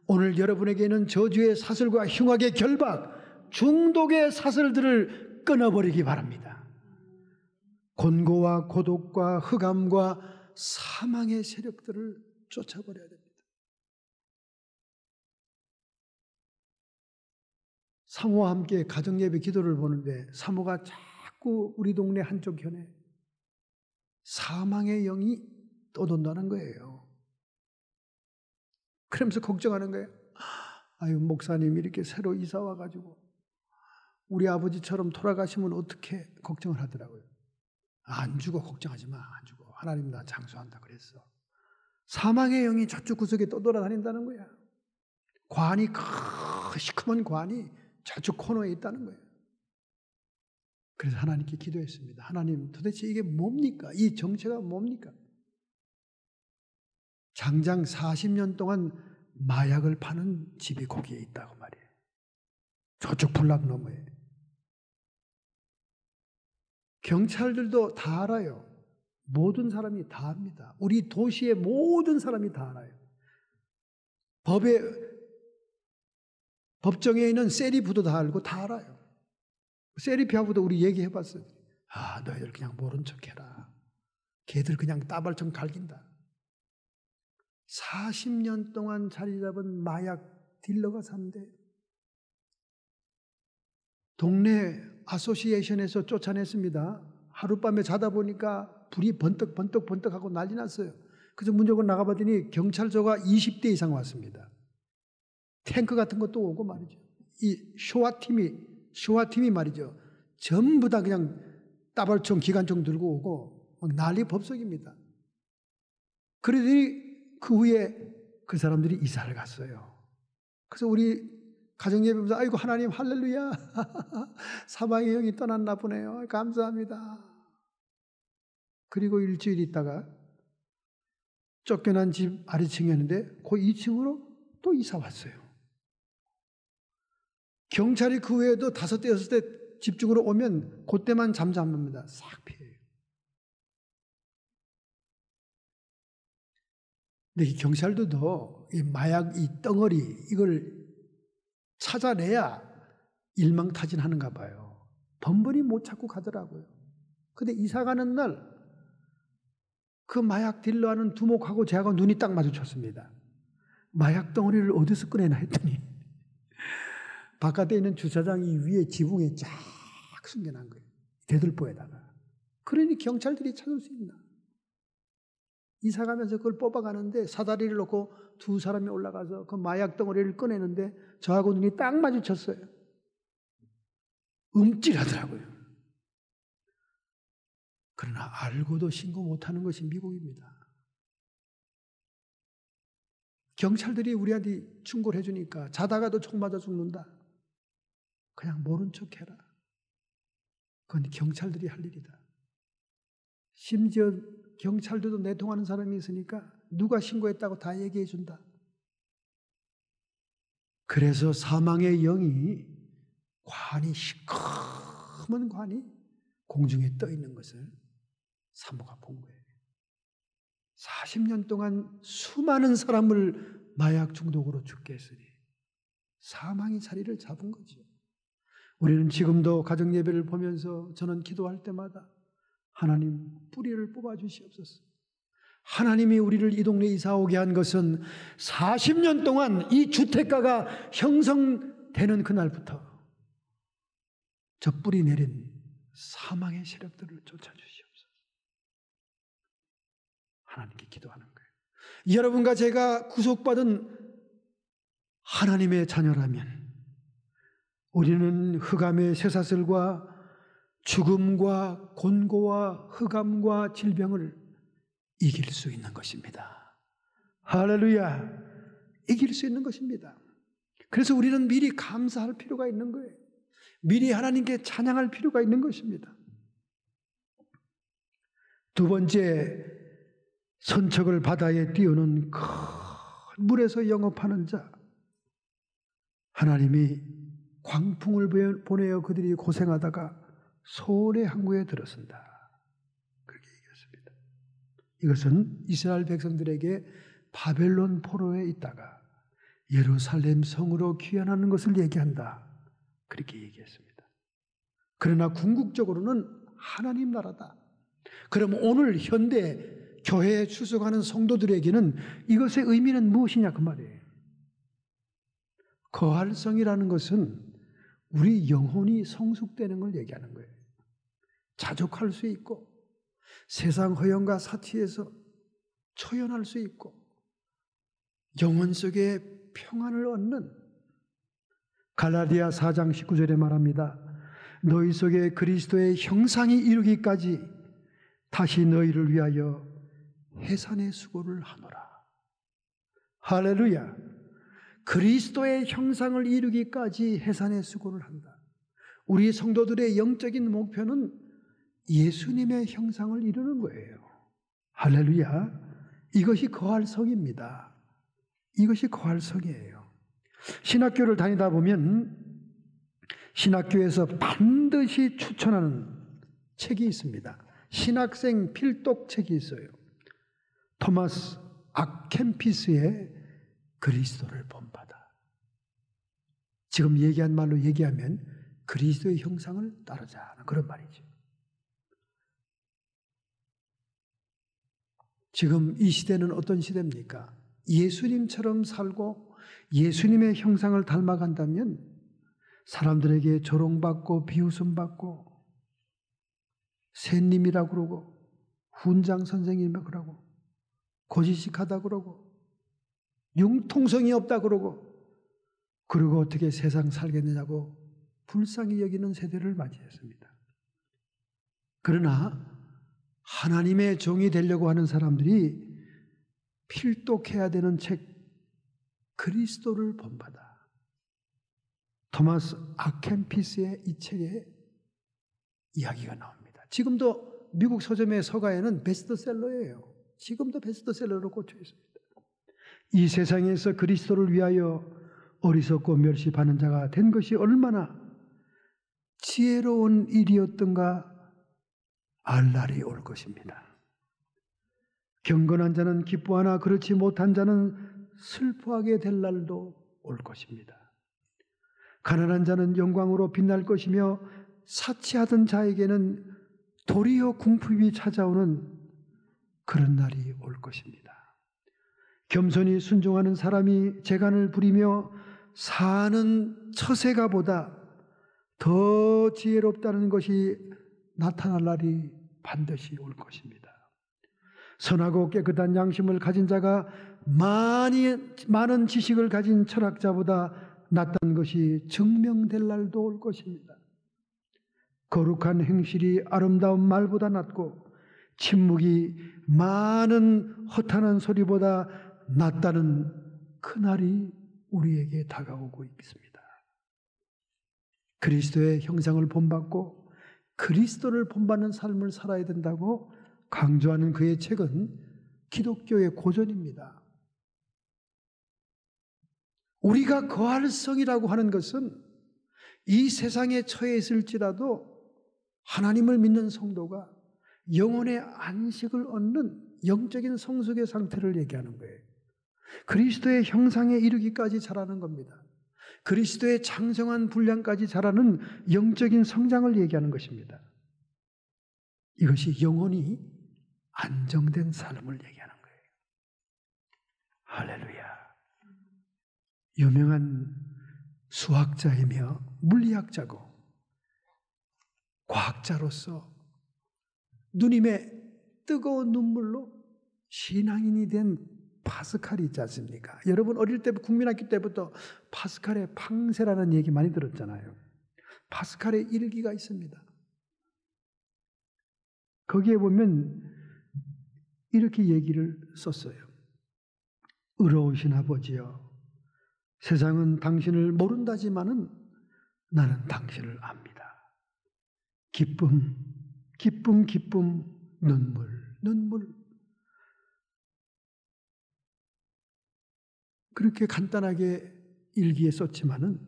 오늘 여러분에게 있는 저주의 사슬과 흉악의 결박, 중독의 사슬들을 끊어버리기 바랍니다. 곤고와 고독과 흑암과 사망의 세력들을 쫓아버려야 됩니다. 사모와 함께 가정예배 기도를 보는데 사모가 자꾸 우리 동네 한쪽 현에 사망의 영이 떠돈다는 거예요. 그러면서 걱정하는 거예요. 아유, 목사님 이렇게 새로 이사 와가지고 우리 아버지처럼 돌아가시면 어떻게 걱정을 하더라고요. 안 죽어, 걱정하지 마. 안 죽어. 하나님 나 장수한다 그랬어. 사망의 영이 저쪽 구석에 떠돌아다닌다는 거야. 관이 시커먼 관이 저쪽 코너에 있다는 거예요. 그래서 하나님께 기도했습니다. 하나님, 도대체 이게 뭡니까? 이 정체가 뭡니까? 장장 40년 동안 마약을 파는 집이 거기에 있다고 말이에요. 저쪽 불락 너머에. 경찰들도 다 알아요. 모든 사람이 다 압니다. 우리 도시의 모든 사람이 다 알아요. 법정에 있는 세리프도 다 알고 다 알아요. 세리프하고도 우리 얘기해봤어요. 아, 너희들 그냥 모른 척해라. 걔들 그냥 따발총 갈긴다. 40년 동안 자리 잡은 마약 딜러가 산대. 동네 아소시에이션에서 쫓아냈습니다. 하룻밤에 자다 보니까 불이 번뜩번뜩하고 난리 났어요. 그래서 문 열고 나가봤더니 경찰서가 20대 이상 왔습니다. 탱크 같은 것도 오고 말이죠. 이 쇼와팀이 말이죠. 전부 다 그냥 따발총, 기관총 들고 오고 막 난리 법석입니다. 그러더니 그 후에 그 사람들이 이사를 갔어요. 그래서 우리 가정예배면서 아이고 하나님 할렐루야 사망의 영이 떠났나 보네요. 감사합니다. 그리고 일주일 있다가 쫓겨난 집 아래층이었는데 그 2층으로 또 이사 왔어요. 경찰이 그 외에도 5대 6대 집중으로 오면 그때만 잠잠합니다. 싹 피해요. 근데 이 경찰들도 이 마약 이 덩어리 이걸 찾아내야 일망타진하는가 봐요. 번번이 못 찾고 가더라고요. 근데 이사 가는 날 그 마약 딜러하는 두목하고 제하고 눈이 딱 마주쳤습니다. 마약 덩어리를 어디서 꺼내나 했더니 바깥에 있는 주차장이 위에 지붕에 쫙 숨겨난 거예요. 대들보에다가. 그러니 경찰들이 찾을 수 있나. 이사 가면서 그걸 뽑아가는데 사다리를 놓고 2 사람이 올라가서 그 마약 덩어리를 꺼내는데 저하고 눈이 딱 마주쳤어요. 움찔하더라고요. 그러나 알고도 신고 못하는 것이 미국입니다. 경찰들이 우리한테 충고를 해주니까 자다가도 총 맞아 죽는다. 그냥 모른 척해라. 그건 경찰들이 할 일이다. 심지어 경찰들도 내통하는 사람이 있으니까 누가 신고했다고 다 얘기해 준다. 그래서 사망의 영이 관이 시커먼 관이 공중에 떠 있는 것을 사모가 본 거예요. 40년 동안 수많은 사람을 마약 중독으로 죽게 했으니 사망이 자리를 잡은 거죠. 우리는 지금도 가정 예배를 보면서 저는 기도할 때마다 하나님 뿌리를 뽑아 주시옵소서. 하나님이 우리를 이 동네에 이사 오게 한 것은 40년 동안 이 주택가가 형성되는 그날부터 저 뿌리 내린 사망의 세력들을 쫓아주시옵소서. 하나님께 기도하는 거예요. 여러분과 제가 구속받은 하나님의 자녀라면 우리는 흑암의 쇠사슬과 죽음과 곤고와 흑암과 질병을 이길 수 있는 것입니다. 할렐루야! 이길 수 있는 것입니다. 그래서 우리는 미리 감사할 필요가 있는 거예요. 미리 하나님께 찬양할 필요가 있는 것입니다. 2번째, 선척을 바다에 띄우는 큰 물에서 영업하는 자. 하나님이 광풍을 보내어 그들이 고생하다가 소원의 항구에 들어선다. 그렇게 얘기했습니다. 이것은 이스라엘 백성들에게 바벨론 포로에 있다가 예루살렘 성으로 귀환하는 것을 얘기한다. 그렇게 얘기했습니다. 그러나 궁극적으로는 하나님 나라다. 그럼 오늘 현대 교회에 출석하는 성도들에게는 이것의 의미는 무엇이냐 그 말이에요. 거할성이라는 것은 우리 영혼이 성숙되는 걸 얘기하는 거예요. 자족할 수 있고 세상 허영과 사치에서 초연할 수 있고 영혼 속에 평안을 얻는, 갈라디아 4장 19절에 말합니다. 너희 속에 그리스도의 형상이 이루기까지 다시 너희를 위하여 해산의 수고를 하노라. 할렐루야. 그리스도의 형상을 이루기까지 해산의 수고를 한다. 우리 성도들의 영적인 목표는 예수님의 형상을 이루는 거예요. 할렐루야. 이것이 거할성입니다. 이것이 거할성이에요. 신학교를 다니다 보면 신학교에서 반드시 추천하는 책이 있습니다. 신학생 필독 책이 있어요. 토마스 아켄피스의 그리스도를 본받아. 지금 얘기한 말로 얘기하면 그리스도의 형상을 따르자, 그런 말이죠. 지금 이 시대는 어떤 시대입니까? 예수님처럼 살고 예수님의 형상을 닮아간다면 사람들에게 조롱받고 비웃음받고 샌님이라고 그러고 훈장 선생님이라고 그러고 고지식하다고 그러고 융통성이 없다고 그러고, 그리고 어떻게 세상 살겠느냐고 불쌍히 여기는 세대를 맞이했습니다. 그러나 하나님의 종이 되려고 하는 사람들이 필독해야 되는 책, 그리스도를 본받아. 토마스 아켄피스의 이 책에 이야기가 나옵니다. 지금도 미국 서점의 서가에는 베스트셀러예요. 지금도 베스트셀러로 꽂혀 있습니다. 이 세상에서 그리스도를 위하여 어리석고 멸시받는 자가 된 것이 얼마나 지혜로운 일이었던가 알 날이 올 것입니다. 경건한 자는 기뻐하나 그렇지 못한 자는 슬퍼하게 될 날도 올 것입니다. 가난한 자는 영광으로 빛날 것이며 사치하던 자에게는 도리어 궁핍이 찾아오는 그런 날이 올 것입니다. 겸손히 순종하는 사람이 재간을 부리며 사는 처세가보다 더 지혜롭다는 것이 나타날 날이 반드시 올 것입니다. 선하고 깨끗한 양심을 가진 자가 많은 지식을 가진 철학자보다 낫다는 것이 증명될 날도 올 것입니다. 거룩한 행실이 아름다운 말보다 낫고 침묵이 많은 허탄한 소리보다 낫다는 그날이 우리에게 다가오고 있습니다. 그리스도의 형상을 본받고 그리스도를 본받는 삶을 살아야 된다고 강조하는 그의 책은 기독교의 고전입니다. 우리가 거할성이라고 하는 것은 이 세상에 처해 있을지라도 하나님을 믿는 성도가 영혼의 안식을 얻는 영적인 성숙의 상태를 얘기하는 거예요. 그리스도의 형상에 이르기까지 자라는 겁니다. 그리스도의 장성한 분량까지 자라는 영적인 성장을 얘기하는 것입니다. 이것이 영혼이 안정된 삶을 얘기하는 거예요. 할렐루야. 유명한 수학자이며 물리학자고 과학자로서 누님의 뜨거운 눈물로 신앙인이 된 파스칼이 있지 않습니까? 여러분 어릴 때 국민학교 때부터 파스칼의 팡세라는 얘기 많이 들었잖아요. 파스칼의 일기가 있습니다. 거기에 보면 이렇게 얘기를 썼어요. 의로우신 아버지여, 세상은 당신을 모른다지만은 나는 당신을 압니다. 기쁨, 기쁨, 기쁨, 눈물, 눈물. 그렇게 간단하게 일기에 썼지만은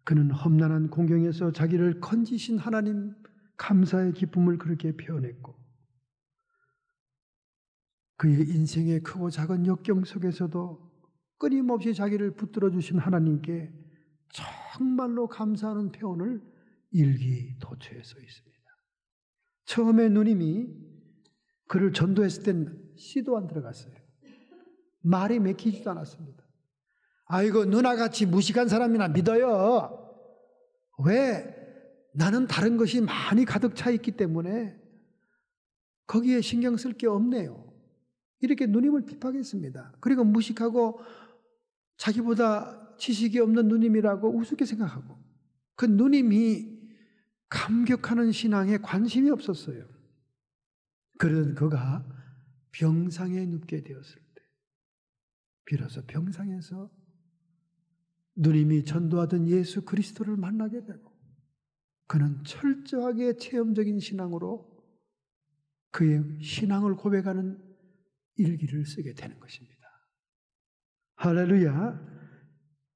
그는 험난한 공경에서 자기를 건지신 하나님 감사의 기쁨을 그렇게 표현했고, 그의 인생의 크고 작은 역경 속에서도 끊임없이 자기를 붙들어 주신 하나님께 정말로 감사하는 표현을 일기 도처에 써 있습니다. 처음에 누님이 그를 전도했을 땐 씨도 안 들어갔어요. 말이 맥히지도 않았습니다. 아이고 누나같이 무식한 사람이나 믿어요. 왜? 나는 다른 것이 많이 가득 차 있기 때문에 거기에 신경 쓸 게 없네요. 이렇게 누님을 비판했습니다. 그리고 무식하고 자기보다 지식이 없는 누님이라고 우습게 생각하고, 그 누님이 감격하는 신앙에 관심이 없었어요. 그러던 그가 병상에 눕게 되었을 때 비로소 병상에서 누님이 전도하던 예수 그리스도를 만나게 되고, 그는 철저하게 체험적인 신앙으로 그의 신앙을 고백하는 일기를 쓰게 되는 것입니다. 할렐루야.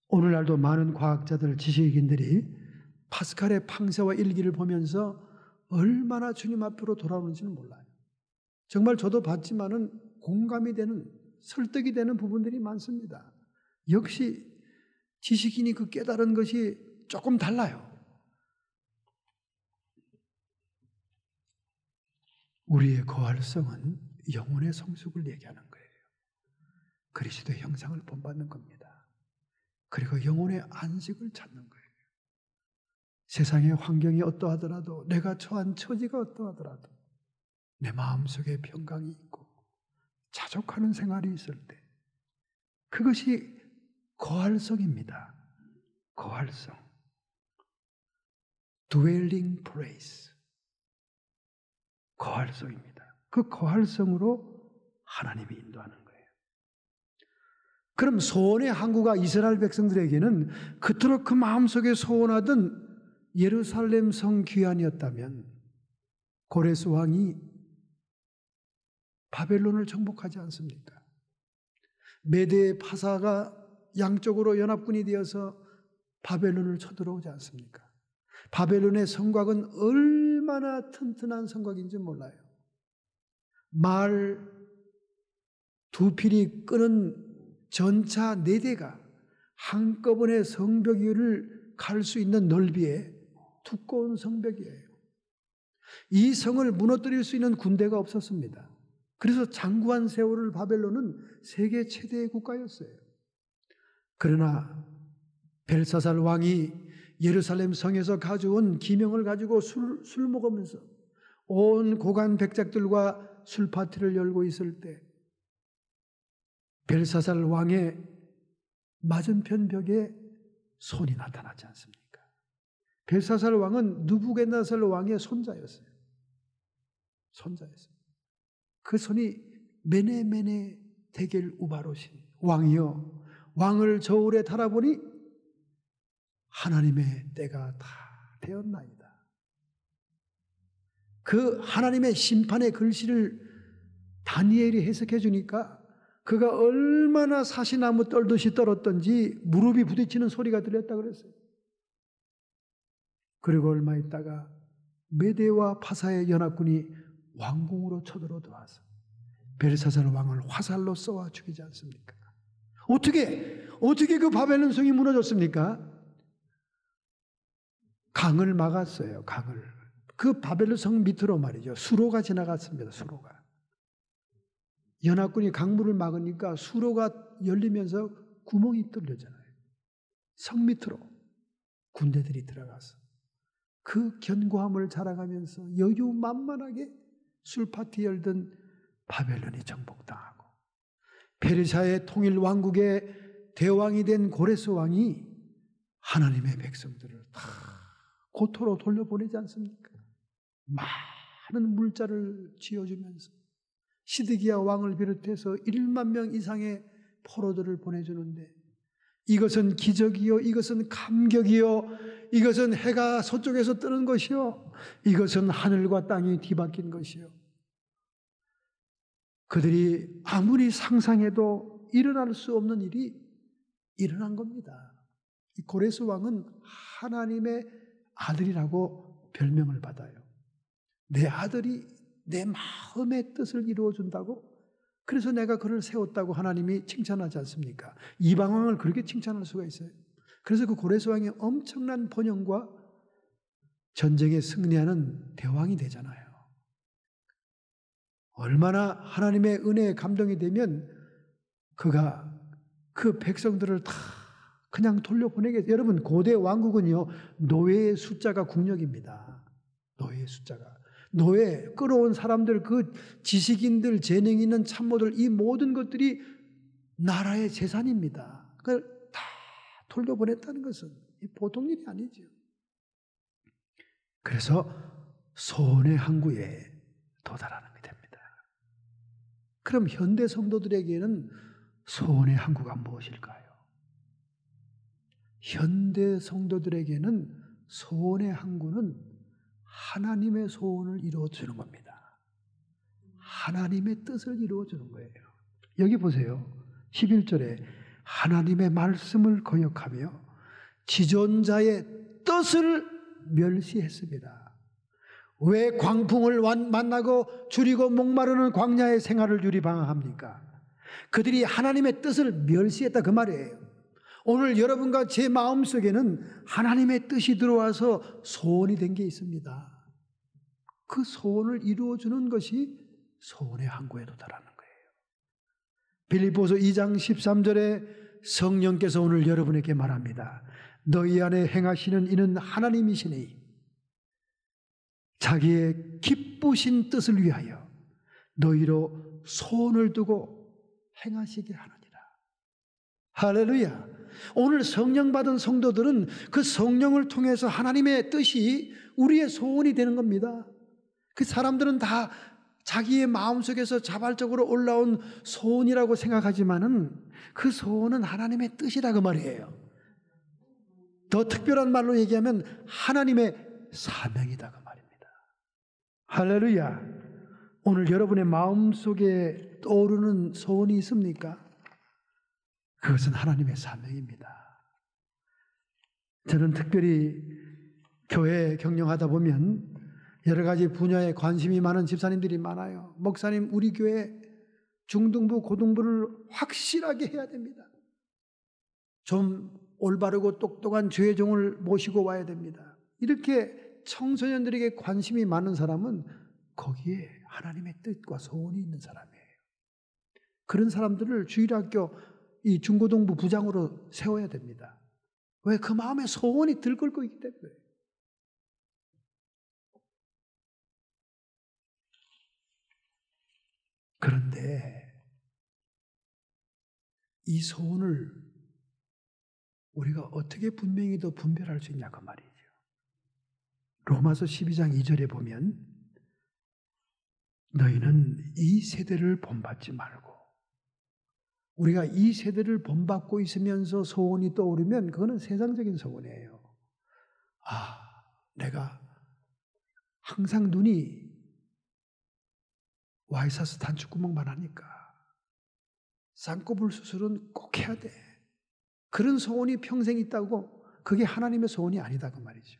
오늘날도 많은 과학자들, 지식인들이 파스칼의 팡세와 일기를 보면서 얼마나 주님 앞으로 돌아오는지는 몰라요. 정말 저도 봤지만은 공감이 되는, 설득이 되는 부분들이 많습니다. 역시 지식인이 그 깨달은 것이 조금 달라요. 우리의 거활성은 영혼의 성숙을 얘기하는 거예요. 그리스도의 형상을 본받는 겁니다. 그리고 영혼의 안식을 찾는 거예요. 세상의 환경이 어떠하더라도, 내가 처한 처지가 어떠하더라도 내 마음속에 평강이 있고 자족하는 생활이 있을 때, 그것이 거활성입니다. 거활성. dwelling place. 거활성입니다. 그 거활성으로 하나님이 인도하는 거예요. 그럼 소원의 항구가 이스라엘 백성들에게는 그토록 그 마음속에 소원하던 예루살렘 성 귀환이었다면, 고레스 왕이 바벨론을 정복하지 않습니까? 메대 파사가 양쪽으로 연합군이 되어서 바벨론을 쳐들어오지 않습니까? 바벨론의 성곽은 얼마나 튼튼한 성곽인지 몰라요. 말 2필이 끄는 전차 4대가 한꺼번에 성벽 위를 갈 수 있는 넓이의 두꺼운 성벽이에요. 이 성을 무너뜨릴 수 있는 군대가 없었습니다. 그래서 장구한 세월을 바벨론은 세계 최대의 국가였어요. 그러나 벨사살 왕이 예루살렘 성에서 가져온 기명을 가지고 술 먹으면서 온 고관 백작들과 술 파티를 열고 있을 때, 벨사살 왕의 맞은편 벽에 손이 나타나지 않습니까? 벨사살 왕은 느부갓네살 왕의 손자였어요. 손자였어요. 그 손이 메네메네 데겔 우바로신, 왕이여 왕을 저울에 달아보니 하나님의 때가 다 되었나이다. 그 하나님의 심판의 글씨를 다니엘이 해석해 주니까 그가 얼마나 사시나무 떨듯이 떨었던지 무릎이 부딪히는 소리가 들렸다고 그랬어요. 그리고 얼마 있다가 메대와 파사의 연합군이 왕궁으로 쳐들어 들어와서 벨사살 왕을 화살로 쏘아 죽이지 않습니까? 어떻게 그 바벨론 성이 무너졌습니까? 강을 막았어요. 강을. 그 바벨론 성 밑으로 말이죠. 수로가 지나갔습니다. 수로가. 연합군이 강물을 막으니까 수로가 열리면서 구멍이 뚫려잖아요. 성 밑으로 군대들이 들어가서 그 견고함을 자랑하면서 여유만만하게 술파티 열던 바벨론이 정복당하고, 페르시아의 통일 왕국의 대왕이 된 고레스 왕이 하나님의 백성들을 다 고토로 돌려보내지 않습니까? 많은 물자를 쥐어주면서 시드기야 왕을 비롯해서 1만 명 이상의 포로들을 보내주는데, 이것은 기적이요, 이것은 감격이요, 이것은 해가 서쪽에서 뜨는 것이요, 이것은 하늘과 땅이 뒤바뀐 것이요. 그들이 아무리 상상해도 일어날 수 없는 일이 일어난 겁니다. 이 고레스 왕은 하나님의 아들이라고 별명을 받아요. 내 아들이 내 마음의 뜻을 이루어준다고? 그래서 내가 그를 세웠다고 하나님이 칭찬하지 않습니까? 이방 왕을 그렇게 칭찬할 수가 있어요. 그래서 그 고레스 왕이 엄청난 번영과 전쟁에 승리하는 대왕이 되잖아요. 얼마나 하나님의 은혜에 감동이 되면 그가 그 백성들을 다 그냥 돌려보내겠어요. 여러분, 고대 왕국은요, 노예의 숫자가 국력입니다. 노예의 숫자가. 노예, 끌어온 사람들, 그 지식인들, 재능 있는 참모들, 이 모든 것들이 나라의 재산입니다. 그걸 다 돌려보냈다는 것은 보통 일이 아니죠. 그래서 소원의 항구에 도달하는 게 됩니다. 그럼 현대 성도들에게는 소원의 항구가 무엇일까요? 현대 성도들에게는 소원의 항구는 하나님의 소원을 이루어주는 겁니다. 하나님의 뜻을 이루어주는 거예요. 여기 보세요. 11절에 하나님의 말씀을 거역하며 지존자의 뜻을 멸시했습니다. 왜 광풍을 만나고 줄이고 목마르는 광야의 생활을 유리방황합니까? 그들이 하나님의 뜻을 멸시했다 그 말이에요. 오늘 여러분과 제 마음속에는 하나님의 뜻이 들어와서 소원이 된 게 있습니다. 그 소원을 이루어주는 것이 소원의 항구에 도달하는 거예요. 빌립보서 2장 13절에 성령께서 오늘 여러분에게 말합니다. 너희 안에 행하시는 이는 하나님이시니 자기의 기쁘신 뜻을 위하여 너희로 소원을 두고 행하시게 하느니라. 할렐루야. 오늘 성령 받은 성도들은 그 성령을 통해서 하나님의 뜻이 우리의 소원이 되는 겁니다. 그 사람들은 다 자기의 마음속에서 자발적으로 올라온 소원이라고 생각하지만은 그 소원은 하나님의 뜻이라 그 말이에요. 더 특별한 말로 얘기하면 하나님의 사명이다 그 말입니다. 할렐루야. 오늘 여러분의 마음속에 떠오르는 소원이 있습니까? 그것은 하나님의 사명입니다. 저는 특별히 교회 경영하다 보면 여러 가지 분야에 관심이 많은 집사님들이 많아요. 목사님, 우리 교회 중등부, 고등부를 확실하게 해야 됩니다. 좀 올바르고 똑똑한 죄종을 모시고 와야 됩니다. 이렇게 청소년들에게 관심이 많은 사람은 거기에 하나님의 뜻과 소원이 있는 사람이에요. 그런 사람들을 주일학교 이 중고등부 부장으로 세워야 됩니다. 왜? 그 마음에 소원이 들끓고 있기 때문에. 그런데 이 소원을 우리가 어떻게 분명히 더 분별할 수 있냐 그 말이죠. 로마서 12장 2절에 보면 너희는 이 세대를 본받지 말고, 우리가 이 세대를 본받고 있으면서 소원이 떠오르면 그거는 세상적인 소원이에요. 아, 내가 항상 눈이 와이사스 단추구멍만 하니까 쌍꺼풀 수술은 꼭 해야 돼. 그런 소원이 평생 있다고 그게 하나님의 소원이 아니다 그 말이죠.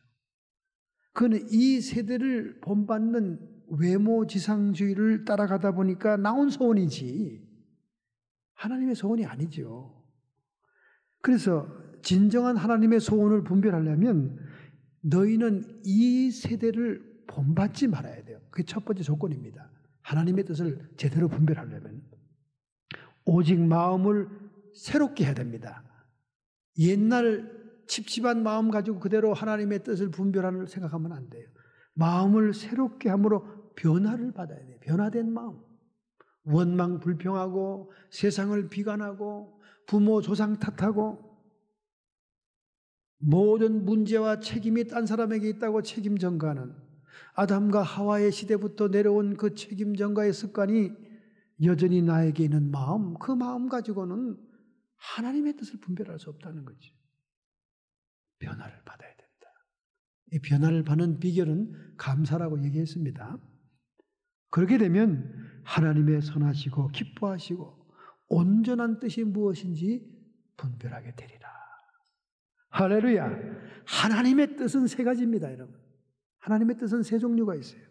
그는 이 세대를 본받는 외모지상주의를 따라가다 보니까 나온 소원이지 하나님의 소원이 아니죠. 그래서 진정한 하나님의 소원을 분별하려면 너희는 이 세대를 본받지 말아야 돼요. 그게 첫 번째 조건입니다. 하나님의 뜻을 제대로 분별하려면 오직 마음을 새롭게 해야 됩니다. 옛날 칩칩한 마음 가지고 그대로 하나님의 뜻을 분별하는 생각하면 안 돼요. 마음을 새롭게 함으로 변화를 받아야 돼요. 변화된 마음. 원망 불평하고 세상을 비관하고 부모 조상 탓하고 모든 문제와 책임이 딴 사람에게 있다고 책임 전가하는 아담과 하와의 시대부터 내려온 그 책임 전가의 습관이 여전히 나에게 있는 마음, 그 마음 가지고는 하나님의 뜻을 분별할 수 없다는 거지. 변화를 받아야 된다. 이 변화를 받는 비결은 감사라고 얘기했습니다. 그렇게 되면 하나님의 선하시고 기뻐하시고 온전한 뜻이 무엇인지 분별하게 되리라. 할렐루야. 하나님의 뜻은 세 가지입니다, 여러분. 하나님의 뜻은 세 종류가 있어요.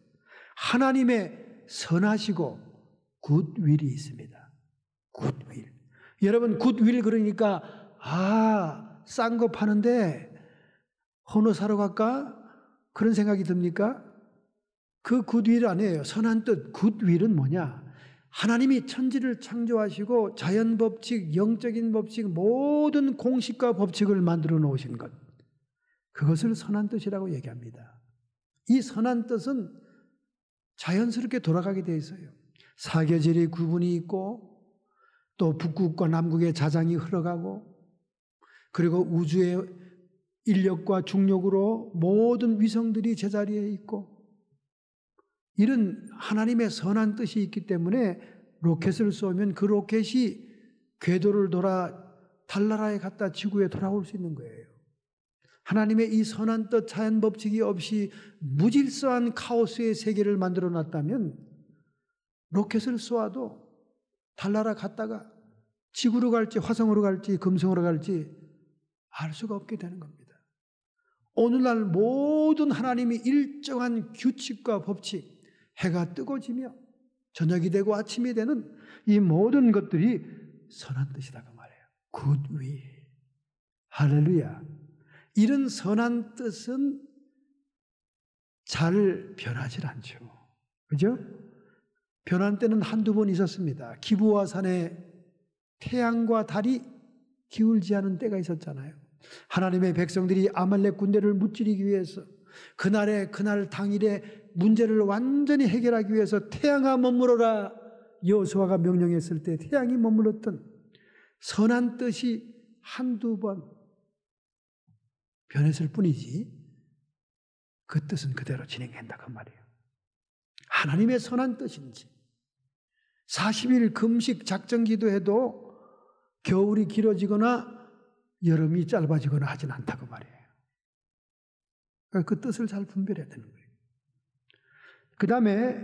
하나님의 선하시고 굿윌이 있습니다. 굿윌. 여러분, 굿윌 그러니까 싼 거 파는데 헌옷 사러 갈까? 그런 생각이 듭니까? 그 굿윌 아니에요. 선한 뜻. 굿윌은 뭐냐? 하나님이 천지를 창조하시고 자연 법칙, 영적인 법칙, 모든 공식과 법칙을 만들어 놓으신 것. 그것을 선한 뜻이라고 얘기합니다. 이 선한 뜻은 자연스럽게 돌아가게 되어 있어요. 사계절의 구분이 있고 또 북극과 남극의 자장이 흘러가고 그리고 우주의 인력과 중력으로 모든 위성들이 제자리에 있고 이런 하나님의 선한 뜻이 있기 때문에 로켓을 쏘면 그 로켓이 궤도를 돌아 달나라에 갔다 지구에 돌아올 수 있는 거예요. 하나님의 이 선한 뜻 자연 법칙이 없이 무질서한 카오스의 세계를 만들어 놨다면 로켓을 쏘아도 달나라 갔다가 지구로 갈지 화성으로 갈지 금성으로 갈지 알 수가 없게 되는 겁니다. 오늘날 모든 하나님이 일정한 규칙과 법칙, 해가 뜨고 지며 저녁이 되고 아침이 되는 이 모든 것들이 선한 뜻이다 그 말이에요. 굿윌. 할렐루야. 이런 선한 뜻은 잘 변하지 않죠. 그죠? 변한 때는 한두 번 있었습니다. 기브와 산에 태양과 달이 기울지 않은 때가 있었잖아요. 하나님의 백성들이 아말렉 군대를 무찌르기 위해서 그날 당일에 문제를 완전히 해결하기 위해서 태양아 머무러라 여호수아가 명령했을 때 태양이 머물렀던 선한 뜻이 한두 번 변했을 뿐이지 그 뜻은 그대로 진행한다 그 말이에요. 하나님의 선한 뜻인지 40일 금식 작정기도 해도 겨울이 길어지거나 여름이 짧아지거나 하진 않다고 말이에요. 그 뜻을 잘 분별해야 되는 거예요. 그 다음에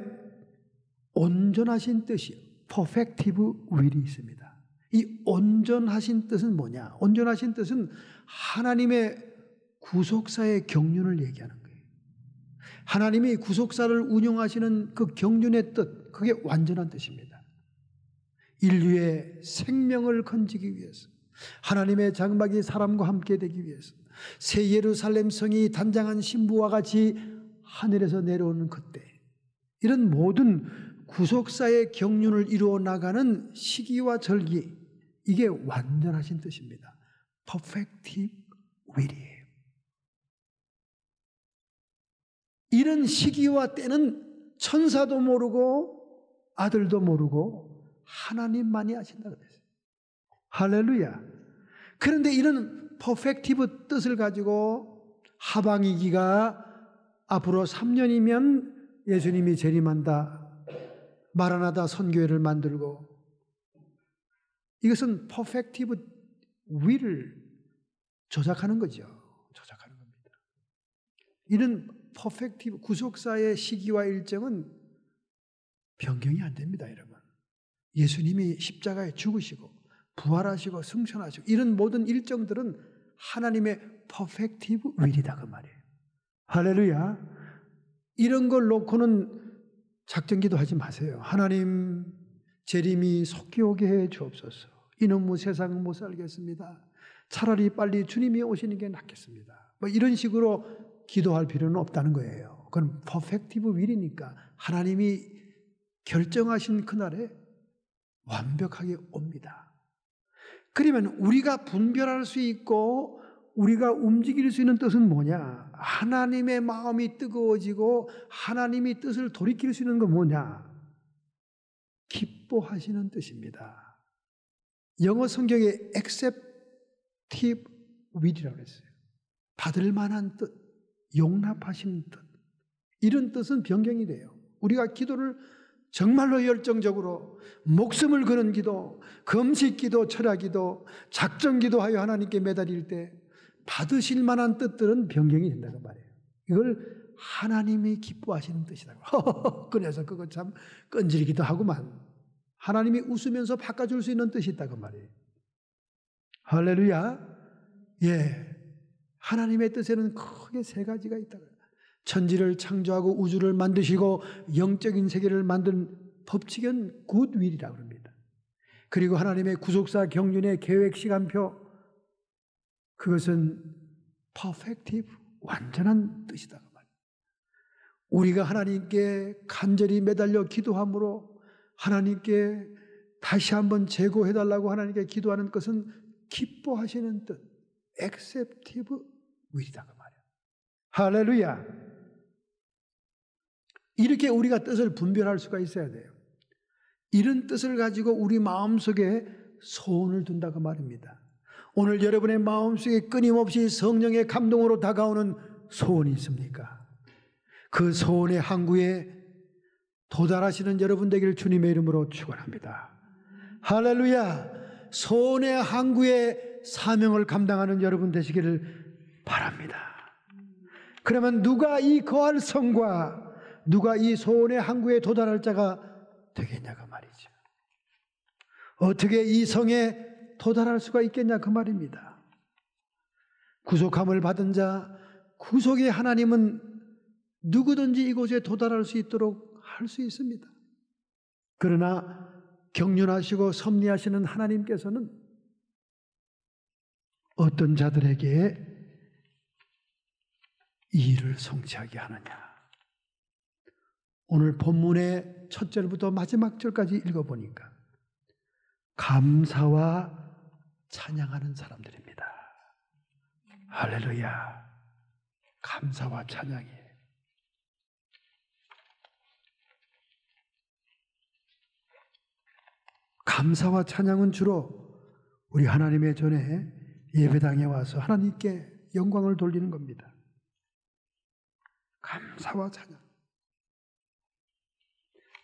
온전하신 뜻이 perfective will이 있습니다. 이 온전하신 뜻은 뭐냐? 온전하신 뜻은 하나님의 구속사의 경륜을 얘기하는 거예요. 하나님이 구속사를 운영하시는 그 경륜의 뜻, 그게 완전한 뜻입니다. 인류의 생명을 건지기 위해서 하나님의 장막이 사람과 함께 되기 위해서 새 예루살렘 성이 단장한 신부와 같이 하늘에서 내려오는 그때 이런 모든 구속사의 경륜을 이루어 나가는 시기와 절기 이게 완전하신 뜻입니다. Perfective will이에요. 이런 시기와 때는 천사도 모르고 아들도 모르고 하나님만이 아신다고 그랬어요. 할렐루야. 그런데 이런 퍼펙티브 뜻을 가지고 하방이기가 앞으로 3년이면 예수님이 재림한다. 마라나다 선교회를 만들고 이것은 퍼펙티브 will을 조작하는 거죠. 조작하는 겁니다. 이런 퍼펙티브 구속사의 시기와 일정은 변경이 안 됩니다, 여러분. 예수님이 십자가에 죽으시고 부활하시고 승천하시고 이런 모든 일정들은 하나님의 퍼펙티브 will이다 그 말이에요. 할렐루야. 이런 걸 놓고는 작정기도 하지 마세요. 하나님 재림이 속히 오게 해 주옵소서. 이놈의 세상 못 살겠습니다. 차라리 빨리 주님이 오시는 게 낫겠습니다. 뭐 이런 식으로 기도할 필요는 없다는 거예요. 그건 퍼펙티브 will이니까 하나님이 결정하신 그날에 완벽하게 옵니다. 그러면 우리가 분별할 수 있고 우리가 움직일 수 있는 뜻은 뭐냐? 하나님의 마음이 뜨거워지고 하나님이 뜻을 돌이킬 수 있는 건 뭐냐? 기뻐하시는 뜻입니다. 영어 성경에 acceptive will이라고 했어요. 받을 만한 뜻, 용납하시는 뜻. 이런 뜻은 변경이 돼요. 우리가 기도를 정말로 열정적으로 목숨을 거는 기도, 금식 기도, 철야 기도, 작정 기도하여 하나님께 매달릴 때 받으실 만한 뜻들은 변경이 된다고 말해요. 이걸 하나님이 기뻐하시는 뜻이라고. 그래서 그거 참 끈질기도 하구만. 하나님이 웃으면서 바꿔줄 수 있는 뜻이 있다고 말이에요. 할렐루야. 예. 하나님의 뜻에는 크게 세 가지가 있다고. 천지를 창조하고 우주를 만드시고 영적인 세계를 만든 법칙은 굿윌이라고 합니다. 그리고 하나님의 구속사 경륜의 계획 시간표, 그것은 퍼펙티브, 완전한 뜻이다. 우리가 하나님께 간절히 매달려 기도함으로 하나님께 다시 한번 제거해달라고 하나님께 기도하는 것은 기뻐하시는 뜻, acceptive will이다 그 말이야. 할렐루야. 이렇게 우리가 뜻을 분별할 수가 있어야 돼요. 이런 뜻을 가지고 우리 마음속에 소원을 둔다 그 말입니다. 오늘 여러분의 마음속에 끊임없이 성령의 감동으로 다가오는 소원이 있습니까? 그 소원의 항구에 도달하시는 여러분 되기를 주님의 이름으로 축원합니다. 할렐루야. 소원의 항구에 사명을 감당하는 여러분 되시기를 바랍니다. 그러면 누가 이 거할 성과 누가 이 소원의 항구에 도달할 자가 되겠냐 그 말이죠. 어떻게 이 성에 도달할 수가 있겠냐 그 말입니다. 구속함을 받은 자, 구속의 하나님은 누구든지 이곳에 도달할 수 있도록 할 수 있습니다. 그러나 경륜하시고 섭리하시는 하나님께서는 어떤 자들에게 이 일을 성취하게 하느냐. 오늘 본문의 첫 절부터 마지막 절까지 읽어보니까 감사와 찬양하는 사람들입니다. 할렐루야. 감사와 찬양이에요. 감사와 찬양은 주로 우리 하나님의 전에 예배당에 와서 하나님께 영광을 돌리는 겁니다. 감사와 찬양.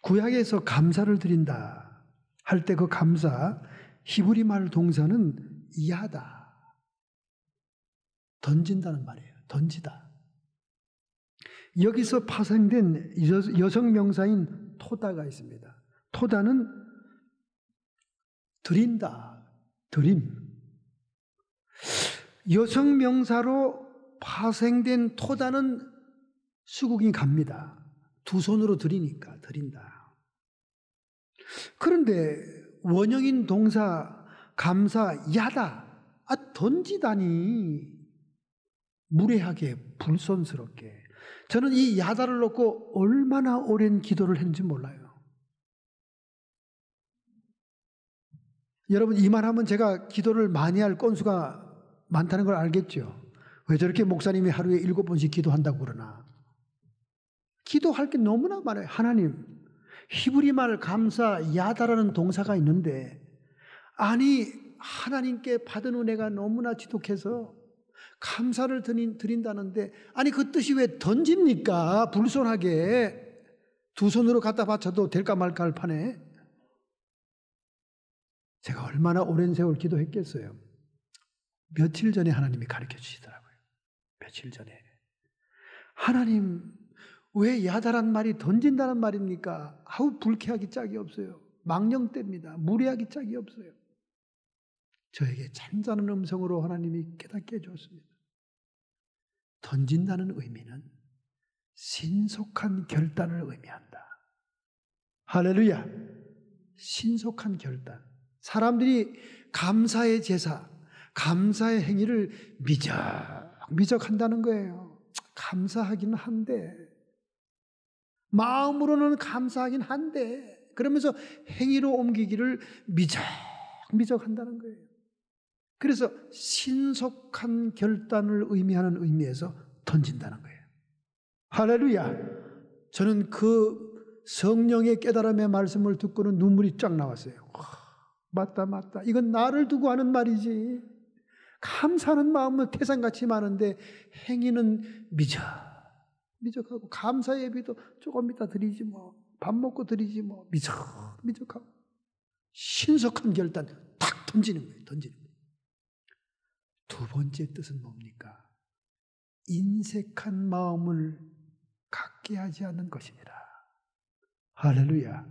구약에서 감사를 드린다 할 때 그 감사, 히브리 말 동사는 이하다. 던진다는 말이에요. 던지다. 여기서 파생된 여성 명사인 토다가 있습니다. 토다는 드린다, 드림. 여성 명사로 파생된 토다는 수국이 갑니다. 두 손으로 드리니까 드린다. 그런데 원형인 동사 감사 야다, 던지다니 무례하게 불손스럽게. 저는 이 야다를 놓고 얼마나 오랜 기도를 했는지 몰라요. 여러분 이 말하면 제가 기도를 많이 할 건수가 많다는 걸 알겠죠. 왜 저렇게 목사님이 하루에 7번씩 기도한다고 그러나. 기도할 게 너무나 많아요. 하나님, 히브리 말 감사 야다라는 동사가 있는데 아니 하나님께 받은 은혜가 너무나 지독해서 감사를 드린다는데 아니 그 뜻이 왜 던집니까? 불손하게 두 손으로 갖다 바쳐도 될까 말까 할 판에. 제가 얼마나 오랜 세월 기도했겠어요. 며칠 전에 하나님이 가르쳐 주시더라고요. 며칠 전에. 하나님, 왜 야다란 말이 던진다는 말입니까? 아우, 불쾌하기 짝이 없어요. 망령됩니다. 무례하기 짝이 없어요. 저에게 잔잔한 음성으로 하나님이 깨닫게 해줬습니다. 던진다는 의미는 신속한 결단을 의미한다. 할렐루야. 신속한 결단. 사람들이 감사의 제사, 감사의 행위를 미적미적 한다는 거예요. 감사하긴 한데, 마음으로는 감사하긴 한데, 그러면서 행위로 옮기기를 미적미적 한다는 거예요. 그래서 신속한 결단을 의미하는 의미에서 던진다는 거예요. 할렐루야. 저는 그 성령의 깨달음의 말씀을 듣고는 눈물이 쫙 나왔어요. 맞다. 이건 나를 두고 하는 말이지. 감사하는 마음은 태산같이 많은데 행위는 미적하고 감사 예비도 조금 이따 드리지 뭐. 밥 먹고 드리지 뭐. 미적하고 신속한 결단 탁 던지는 거예요. 두 번째 뜻은 뭡니까? 인색한 마음을 갖게 하지 않는 것입니다. 할렐루야.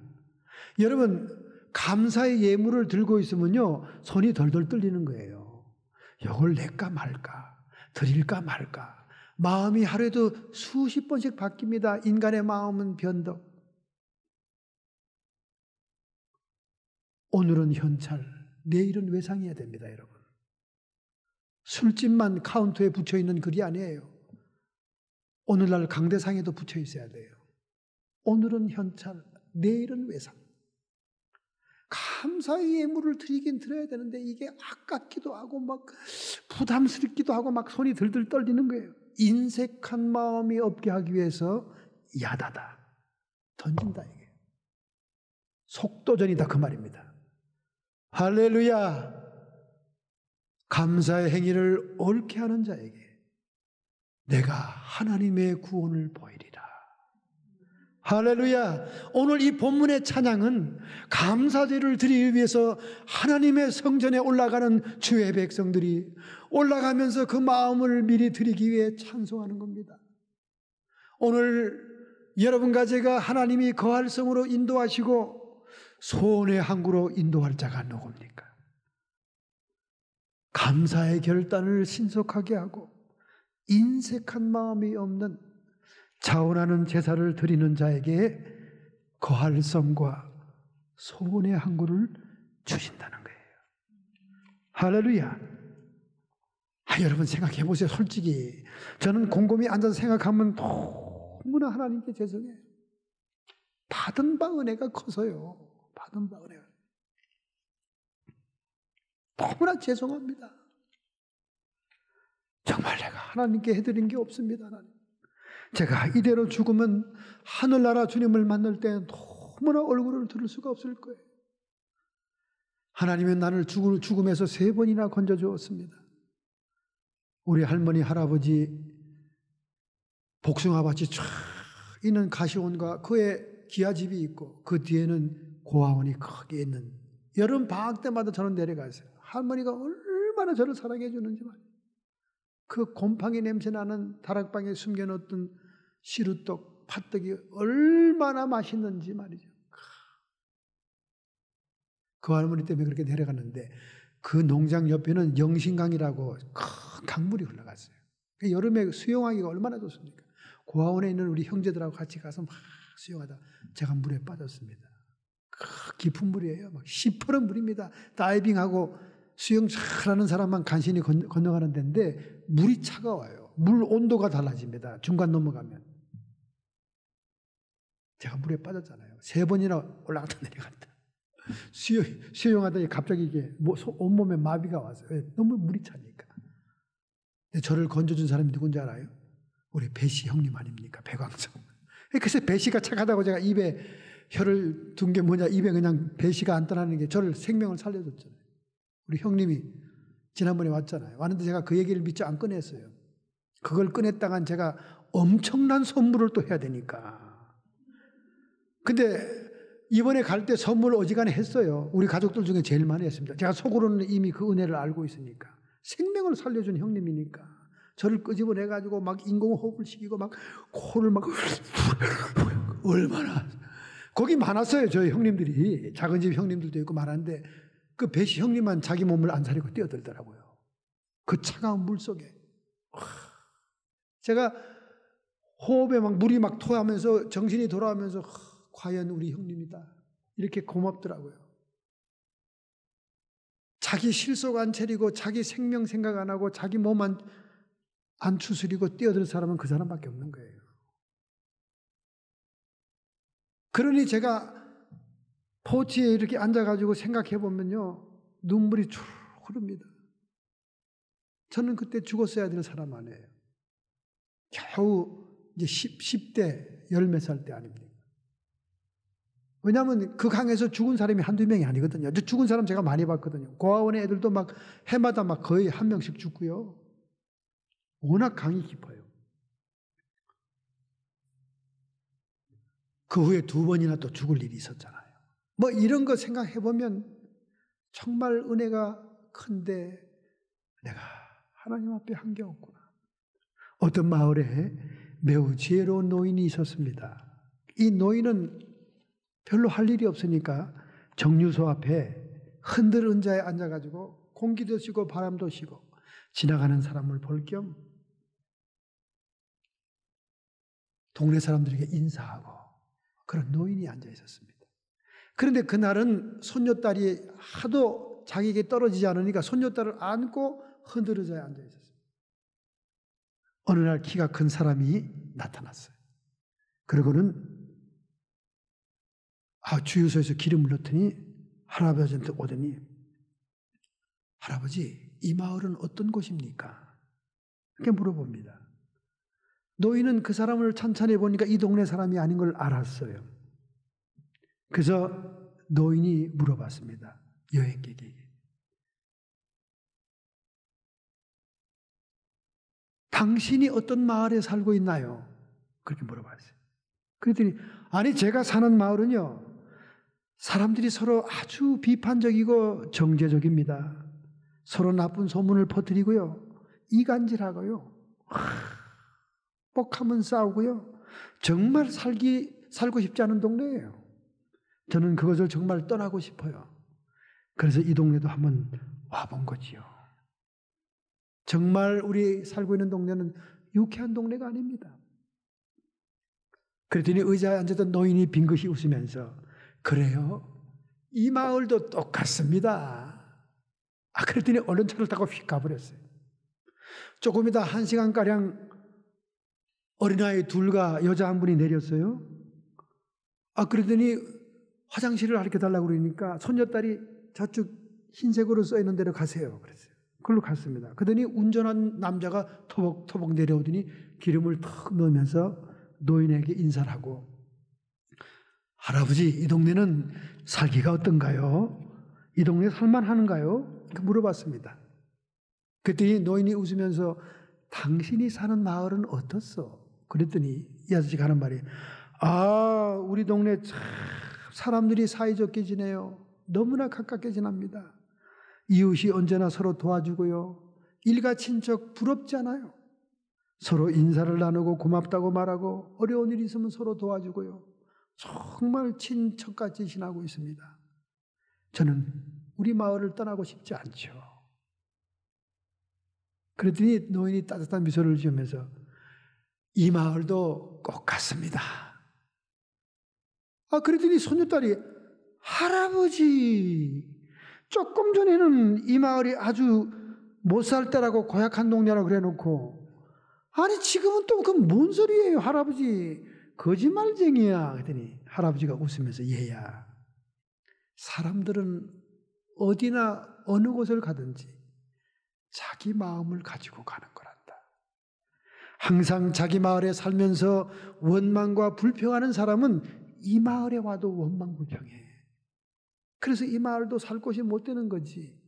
여러분, 감사의 예물을 들고 있으면요, 손이 덜덜 떨리는 거예요. 이걸 낼까 말까, 드릴까 말까. 마음이 하루에도 수십 번씩 바뀝니다. 인간의 마음은 변덕. 오늘은 현찰, 내일은 외상해야 됩니다, 여러분. 술집만 카운터에 붙여 있는 글이 아니에요. 오늘날 강대상에도 붙여 있어야 돼요. 오늘은 현찰, 내일은 외상. 감사의 예물을 드리긴 드려야 되는데 이게 아깝기도 하고 막 부담스럽기도 하고 막 손이 들들 떨리는 거예요. 인색한 마음이 없게 하기 위해서 야다다 던진다 이게. 속도전이다 그 말입니다. 할렐루야. 감사의 행위를 옳게 하는 자에게 내가 하나님의 구원을 보이리라. 할렐루야. 오늘 이 본문의 찬양은 감사제를 드리기 위해서 하나님의 성전에 올라가는 주의 백성들이 올라가면서 그 마음을 미리 드리기 위해 찬송하는 겁니다. 오늘 여러분과 제가 하나님이 거할 성으로 인도하시고 소원의 항구로 인도할 자가 누굽니까? 감사의 결단을 신속하게 하고 인색한 마음이 없는 자원하는 제사를 드리는 자에게 거할 성과 소원의 항구를 주신다는 거예요. 할렐루야. 여러분 생각해 보세요. 솔직히 저는 곰곰이 앉아서 생각하면 너무나 하나님께 죄송해요. 받은 바 은혜가 커서요. 받은 바 은혜가 너무나 죄송합니다. 정말 내가 하나님께 해드린 게 없습니다. 하나님. 제가 이대로 죽으면 하늘나라 주님을 만날 때 너무나 얼굴을 들을 수가 없을 거예요. 하나님은 나를 죽음에서 3번이나 건져주었습니다. 우리 할머니 할아버지 복숭아밭이 쫙 있는 가시원과 그의 기아집이 있고 그 뒤에는 고아원이 크게 있는, 여름 방학 때마다 저는 내려갔어요. 할머니가 얼마나 저를 사랑해 주는지 말이에요. 그 곰팡이 냄새 나는 다락방에 숨겨놓던 시루떡, 팥떡이 얼마나 맛있는지 말이죠. 그 할머니 때문에 그렇게 내려갔는데 그 농장 옆에는 영신강이라고 큰 강물이 흘러갔어요. 여름에 수영하기가 얼마나 좋습니까? 고아원에 있는 우리 형제들하고 같이 가서 막 수영하다 제가 물에 빠졌습니다. 깊은 물이에요. 막 시퍼런 물입니다. 다이빙하고 수영 잘하는 사람만 간신히 건너가는 데인데 물이 차가워요. 물 온도가 달라집니다. 중간 넘어가면. 제가 물에 빠졌잖아요. 3번이나 올라갔다 내려갔다. 수영하더니 갑자기 이게 온몸에 마비가 왔어요. 너무 물이 차니까. 저를 건져준 사람이 누군지 알아요? 우리 배씨 형님 아닙니까? 배광성. 그래서 배씨가 착하다고 제가 입에 혀를 둔 게 뭐냐, 입에 그냥 배씨가 안 떠나는 게 저를 생명을 살려줬잖아요. 우리 형님이 지난번에 왔잖아요. 왔는데 제가 그 얘기를 믿지 안 꺼냈어요. 그걸 꺼냈다간 제가 엄청난 선물을 또 해야 되니까. 근데 이번에 갈 때 선물 어지간히 했어요. 우리 가족들 중에 제일 많이 했습니다. 제가 속으로는 이미 그 은혜를 알고 있으니까. 생명을 살려준 형님이니까. 저를 끄집어내가지고 막 인공호흡을 시키고 막 코를 막 얼마나. 거기 많았어요. 저희 형님들이. 작은 집 형님들도 있고 많았는데 그 배시 형님만 자기 몸을 안 사리고 뛰어들더라고요. 그 차가운 물 속에. 제가 호흡에 막 물이 막 토하면서 정신이 돌아오면서 과연 우리 형님이다. 이렇게 고맙더라고요. 자기 실속 안 차리고 자기 생명 생각 안 하고 자기 몸 안 추스리고 뛰어들 사람은 그 사람밖에 없는 거예요. 그러니 제가 포치에 이렇게 앉아가지고 생각해 보면요. 눈물이 쭉 흐릅니다. 저는 그때 죽었어야 될 사람 아니에요. 겨우 이제 10대 열몇 살 때 아닙니까? 왜냐하면 그 강에서 죽은 사람이 한두 명이 아니거든요. 죽은 사람 제가 많이 봤거든요. 고아원의 애들도 막 해마다 막 거의 한 명씩 죽고요. 워낙 강이 깊어요. 그 후에 2번이나 또 죽을 일이 있었잖아요. 뭐 이런 거 생각해 보면 정말 은혜가 큰데 내가 하나님 앞에 한 게 없구나. 어떤 마을에 매우 지혜로운 노인이 있었습니다. 이 노인은 별로 할 일이 없으니까 정류소 앞에 흔들 의자에 앉아가지고 공기도 쉬고 바람도 쉬고 지나가는 사람을 볼 겸 동네 사람들에게 인사하고 그런 노인이 앉아 있었습니다. 그런데 그날은 손녀딸이 하도 자기에게 떨어지지 않으니까 손녀딸을 안고 흔들 의자에 앉아 있었습니다. 어느 날 키가 큰 사람이 나타났어요. 그러고는 주유소에서 기름을 넣더니 할아버지한테 오더니, 할아버지, 이 마을은 어떤 곳입니까? 이렇게 물어봅니다. 노인은 그 사람을 찬찬히 보니까 이 동네 사람이 아닌 걸 알았어요. 그래서 노인이 물어봤습니다. 여행객에게. 당신이 어떤 마을에 살고 있나요? 그렇게 물어봤어요. 그랬더니, 아니, 제가 사는 마을은요, 사람들이 서로 아주 비판적이고 정제적입니다. 서로 나쁜 소문을 퍼뜨리고요, 이간질하고요, 뻑하면 싸우고요, 정말 살고 싶지 않은 동네예요. 저는 그것을 정말 떠나고 싶어요. 그래서 이 동네도 한번 와본 거지요. 정말 우리 살고 있는 동네는 유쾌한 동네가 아닙니다. 그랬더니 의자에 앉았던 노인이 빙긋이 웃으면서, 그래요? 이 마을도 똑같습니다. 그랬더니 얼른 차를 타고 휙 가버렸어요. 조금 이따 1시간가량 어린아이 둘과 여자 한 분이 내렸어요. 그러더니 화장실을 가르쳐달라고 그러니까 손녀딸이 저쪽 흰색으로 써있는 데로 가세요. 그랬어요. 그걸로 갔습니다. 그러더니 운전한 남자가 터벅터벅 내려오더니 기름을 턱 넣으면서 노인에게 인사를 하고, 할아버지, 이 동네는 살기가 어떤가요? 이 동네 살만하는가요? 이렇게 물어봤습니다. 그랬더니 노인이 웃으면서, 당신이 사는 마을은 어떻소? 그랬더니 이 아저씨가 하는 말이, 우리 동네 참 사람들이 사이좋게 지내요. 너무나 가깝게 지납니다. 이웃이 언제나 서로 도와주고요, 일가 친척 부럽지 않아요. 서로 인사를 나누고 고맙다고 말하고 어려운 일 있으면 서로 도와주고요, 정말 친척같이 지나고 있습니다. 저는 우리 마을을 떠나고 싶지 않죠. 그랬더니 노인이 따뜻한 미소를 지으면서, 이 마을도 꼭 같습니다. 그랬더니 손녀딸이, 할아버지, 조금 전에는 이 마을이 아주 못 살 때라고 고약한 동네라고 그래놓고, 아니 지금은 또 그 뭔 소리예요 할아버지, 거짓말쟁이야. 그랬더니 할아버지가 웃으면서, 얘야, 사람들은 어디나 어느 곳을 가든지 자기 마음을 가지고 가는 거란다. 항상 자기 마을에 살면서 원망과 불평하는 사람은 이 마을에 와도 원망불평해. 그래서 이 마을도 살 곳이 못 되는 거지.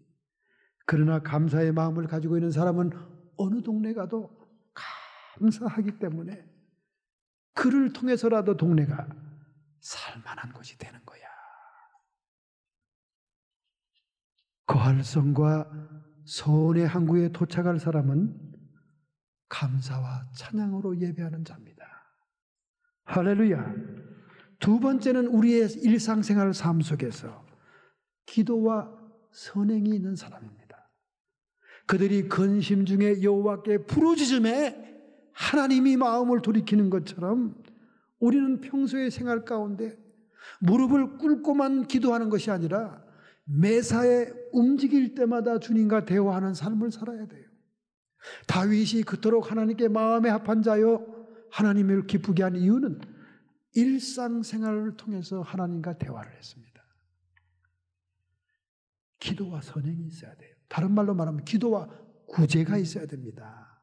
그러나 감사의 마음을 가지고 있는 사람은 어느 동네 가도 감사하기 때문에 그를 통해서라도 동네가 살만한 곳이 되는 거야. 거할성과 소원의 항구에 도착할 사람은 감사와 찬양으로 예배하는 자입니다. 할렐루야. 두 번째는 우리의 일상생활 삶 속에서 기도와 선행이 있는 사람입니다. 그들이 근심 중에 여호와께 부르짖음에 하나님이 마음을 돌이키는 것처럼 우리는 평소의 생활 가운데 무릎을 꿇고만 기도하는 것이 아니라 매사에 움직일 때마다 주님과 대화하는 삶을 살아야 돼요. 다윗이 그토록 하나님께 마음에 합한 자여 하나님을 기쁘게 한 이유는 일상생활을 통해서 하나님과 대화를 했습니다. 기도와 선행이 있어야 돼요. 다른 말로 말하면 기도와 구제가 있어야 됩니다.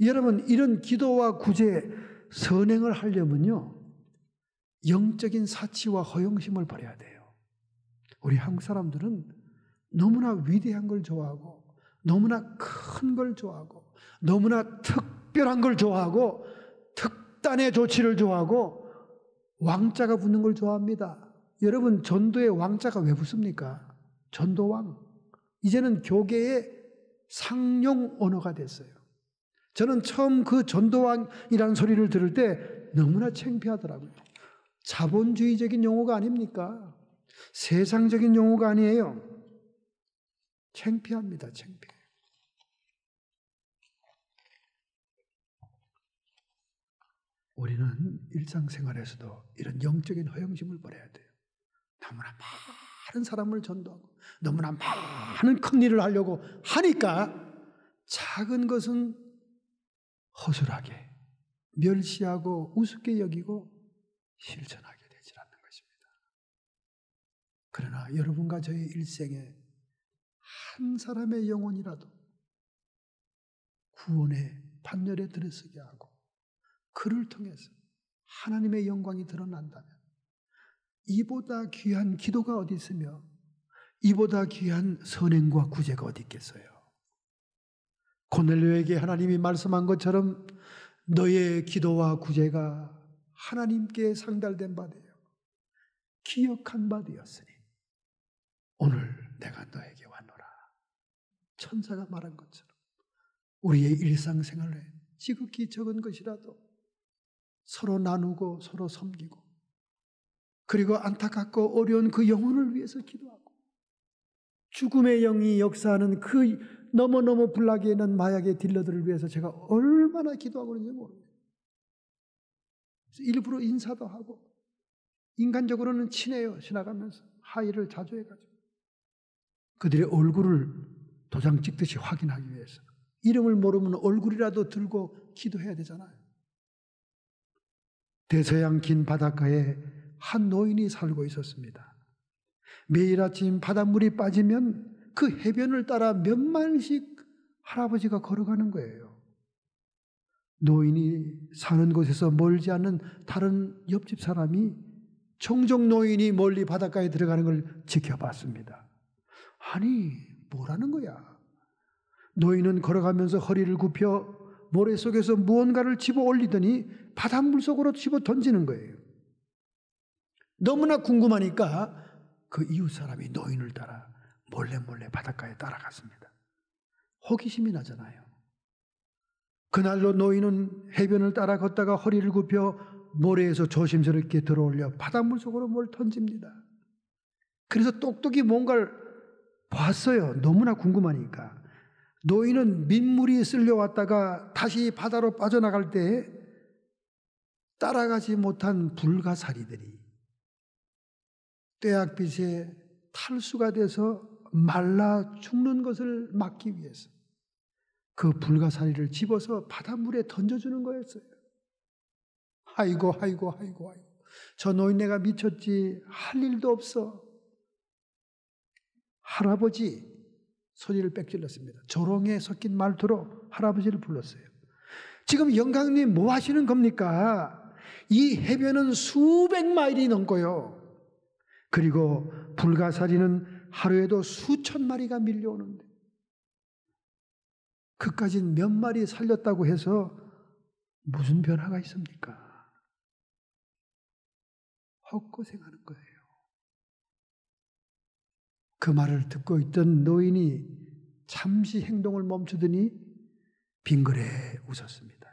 여러분, 이런 기도와 구제, 선행을 하려면요, 영적인 사치와 허영심을 버려야 돼요. 우리 한국 사람들은 너무나 위대한 걸 좋아하고, 너무나 큰 걸 좋아하고, 너무나 특별한 걸 좋아하고, 특단의 조치를 좋아하고, 왕자가 붙는 걸 좋아합니다. 여러분, 전도에 왕자가 왜 붙습니까? 전도왕. 이제는 교계의 상용 언어가 됐어요. 저는 처음 그 전도왕이라는 소리를 들을 때 너무나 창피하더라고요. 자본주의적인 용어가 아닙니까? 세상적인 용어가 아니에요. 창피합니다. 창피해. 우리는 일상생활에서도 이런 영적인 허영심을 버려야 돼요. 너무나 많은 사람을 전도하고 너무나 많은 큰 일을 하려고 하니까 작은 것은 허술하게 멸시하고 우습게 여기고 실천하게 되지 않는 것입니다. 그러나 여러분과 저의 일생에 한 사람의 영혼이라도 구원의 판결에 들어서게 하고 그를 통해서 하나님의 영광이 드러난다면 이보다 귀한 기도가 어디 있으며 이보다 귀한 선행과 구제가 어디 있겠어요? 고넬료에게 하나님이 말씀한 것처럼 너의 기도와 구제가 하나님께 상달된 바 되어 기억한 바 되었으니 오늘 내가 너에게 왔노라. 천사가 말한 것처럼 우리의 일상생활에 지극히 적은 것이라도 서로 나누고 서로 섬기고 그리고 안타깝고 어려운 그 영혼을 위해서 기도하고 죽음의 영이 역사하는 그 너무너무 불나게 있는 마약의 딜러들을 위해서 제가 얼마나 기도하고 있는지 모릅니다. 일부러 인사도 하고 인간적으로는 친해요. 지나가면서 하의를 자주 해가지고 그들의 얼굴을 도장 찍듯이 확인하기 위해서 이름을 모르면 얼굴이라도 들고 기도해야 되잖아요. 대서양 긴 바닷가에 한 노인이 살고 있었습니다. 매일 아침 바닷물이 빠지면 그 해변을 따라 몇 마일씩 할아버지가 걸어가는 거예요. 노인이 사는 곳에서 멀지 않은 다른 옆집 사람이 종종 노인이 멀리 바닷가에 들어가는 걸 지켜봤습니다. 아니, 뭐라는 거야? 노인은 걸어가면서 허리를 굽혀 모래 속에서 무언가를 집어 올리더니 바닷물 속으로 집어 던지는 거예요. 너무나 궁금하니까 그 이웃 사람이 노인을 따라 몰래 바닷가에 따라갔습니다. 호기심이 나잖아요. 그날로 노인은 해변을 따라 걷다가 허리를 굽혀 모래에서 조심스럽게 들어올려 바닷물 속으로 뭘 던집니다. 그래서 똑똑히 뭔가를 봤어요. 너무나 궁금하니까. 노인은 민물이 쓸려왔다가 다시 바다로 빠져나갈 때 따라가지 못한 불가사리들이 떼약빛에 탈수가 돼서 말라 죽는 것을 막기 위해서 그 불가사리를 집어서 바닷물에 던져주는 거였어요. 아이고. 저 노인네가 미쳤지. 할 일도 없어. 할아버지 소리를 빽질렀습니다. 조롱에 섞인 말투로 할아버지를 불렀어요. 지금 영감님 뭐 하시는 겁니까? 이 해변은 수백 마일이 넘고요. 그리고 불가사리는 하루에도 수천 마리가 밀려오는데 그까지 몇 마리 살렸다고 해서 무슨 변화가 있습니까? 헛고생하는 거예요. 그 말을 듣고 있던 노인이 잠시 행동을 멈추더니 빙그레 웃었습니다.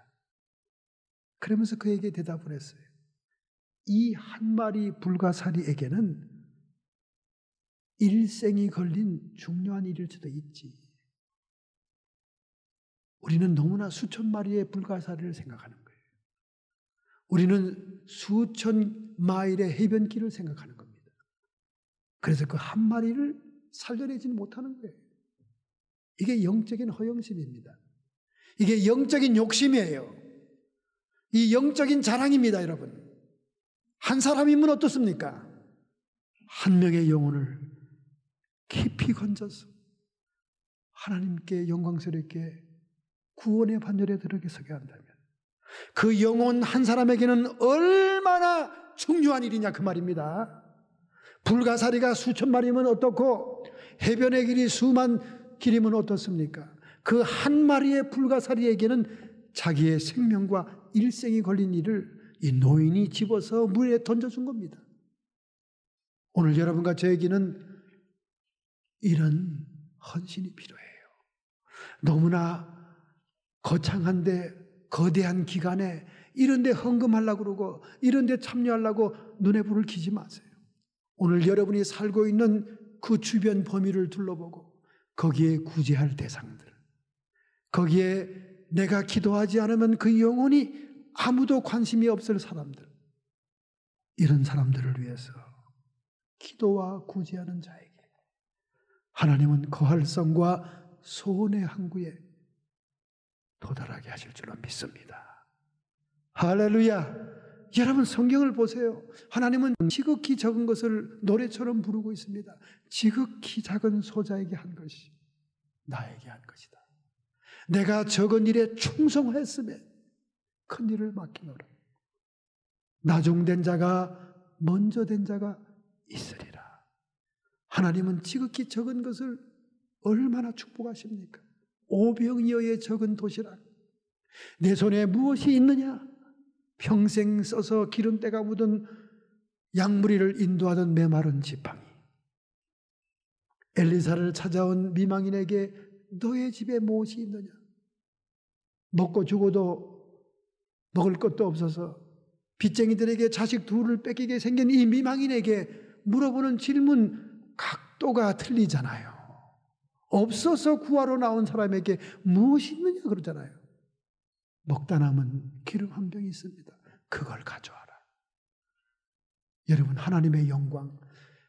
그러면서 그에게 대답을 했어요. 이 한 마리 불가사리에게는 일생이 걸린 중요한 일일 수도 있지. 우리는 너무나 수천 마리의 불가사리를 생각하는 거예요. 우리는 수천 마일의 해변길을 생각하는 겁니다. 그래서 그 한 마리를 살려내지는 못하는 거예요. 이게 영적인 허영심입니다. 이게 영적인 욕심이에요. 이 영적인 자랑입니다, 여러분. 한 사람이면 어떻습니까? 한 명의 영혼을 깊이 건져서 하나님께 영광스럽게 구원의 판결에 들어서게 한다면 그 영혼 한 사람에게는 얼마나 중요한 일이냐 그 말입니다. 불가사리가 수천 마리면 어떻고 해변의 길이 수만 길이면 어떻습니까? 그 한 마리의 불가사리에게는 자기의 생명과 일생이 걸린 일을 이 노인이 집어서 물에 던져준 겁니다. 오늘 여러분과 저에게는 이런 헌신이 필요해요. 너무나 거창한데 거대한 기간에 이런 데 헌금하려고 그러고 이런 데 참여하려고 눈에 불을 켜지 마세요. 오늘 여러분이 살고 있는 그 주변 범위를 둘러보고 거기에 구제할 대상들, 거기에 내가 기도하지 않으면 그 영혼이 아무도 관심이 없을 사람들, 이런 사람들을 위해서 기도와 구제하는 자에게 하나님은 거할성과 소원의 항구에 도달하게 하실 줄로 믿습니다. 할렐루야. 여러분 성경을 보세요. 하나님은 지극히 적은 것을 노래처럼 부르고 있습니다. 지극히 작은 소자에게 한 것이 나에게 한 것이다. 내가 적은 일에 충성했음에 큰 일을 맡기노라. 나중된 자가 먼저 된 자가 있으리라. 하나님은 지극히 적은 것을 얼마나 축복하십니까? 오병이어의 적은 도시락. 내 손에 무엇이 있느냐? 평생 써서 기름때가 묻은 양무리를 인도하던 메마른 지팡이. 엘리사를 찾아온 미망인에게 너의 집에 무엇이 있느냐? 먹고 죽어도 먹을 것도 없어서 빚쟁이들에게 자식 둘을 뺏기게 생긴 이 미망인에게 물어보는 질문 각도가 틀리잖아요. 없어서 구하러 나온 사람에게 무엇이 있느냐 그러잖아요. 먹다 남은 기름 한 병이 있습니다. 그걸 가져와라. 여러분, 하나님의 영광,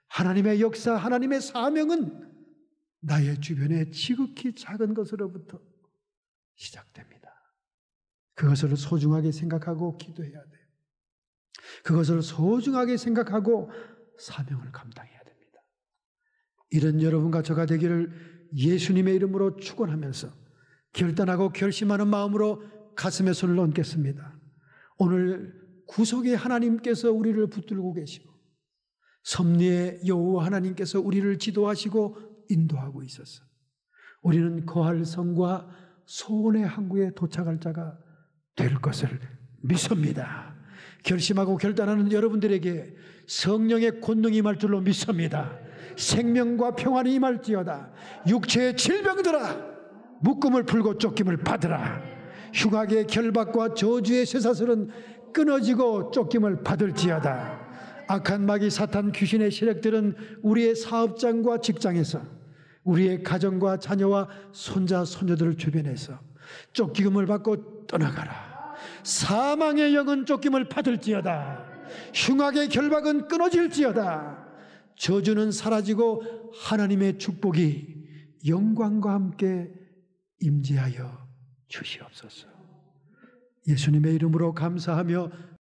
하나님의 역사, 하나님의 사명은 나의 주변에 지극히 작은 것으로부터 시작됩니다. 그것을 소중하게 생각하고 기도해야 돼요. 그것을 소중하게 생각하고 사명을 감당해야 됩니다. 이런 여러분과 저가 되기를 예수님의 이름으로 축원하면서 결단하고 결심하는 마음으로 가슴에 손을 얹겠습니다. 오늘 구속의 하나님께서 우리를 붙들고 계시고 섭리의 여호와 하나님께서 우리를 지도하시고 인도하고 있어서 우리는 거할 성과 소원의 항구에 도착할 자가 될 것을 믿습니다. 결심하고 결단하는 여러분들에게 성령의 권능이 임할 줄로 믿습니다. 생명과 평안이 임할지어다. 육체의 질병들아 묶음을 풀고 쫓김을 받으라. 흉악의 결박과 저주의 쇠사슬은 끊어지고 쫓김을 받을지어다. 악한 마귀 사탄 귀신의 세력들은 우리의 사업장과 직장에서 우리의 가정과 자녀와 손자 손녀들을 주변에서 쫓김을 받고 떠나가라. 사망의 영은 쫓김을 받을지어다. 흉악의 결박은 끊어질지어다. 저주는 사라지고 하나님의 축복이 영광과 함께 임재하여 주시옵소서. 예수님의 이름으로 감사하며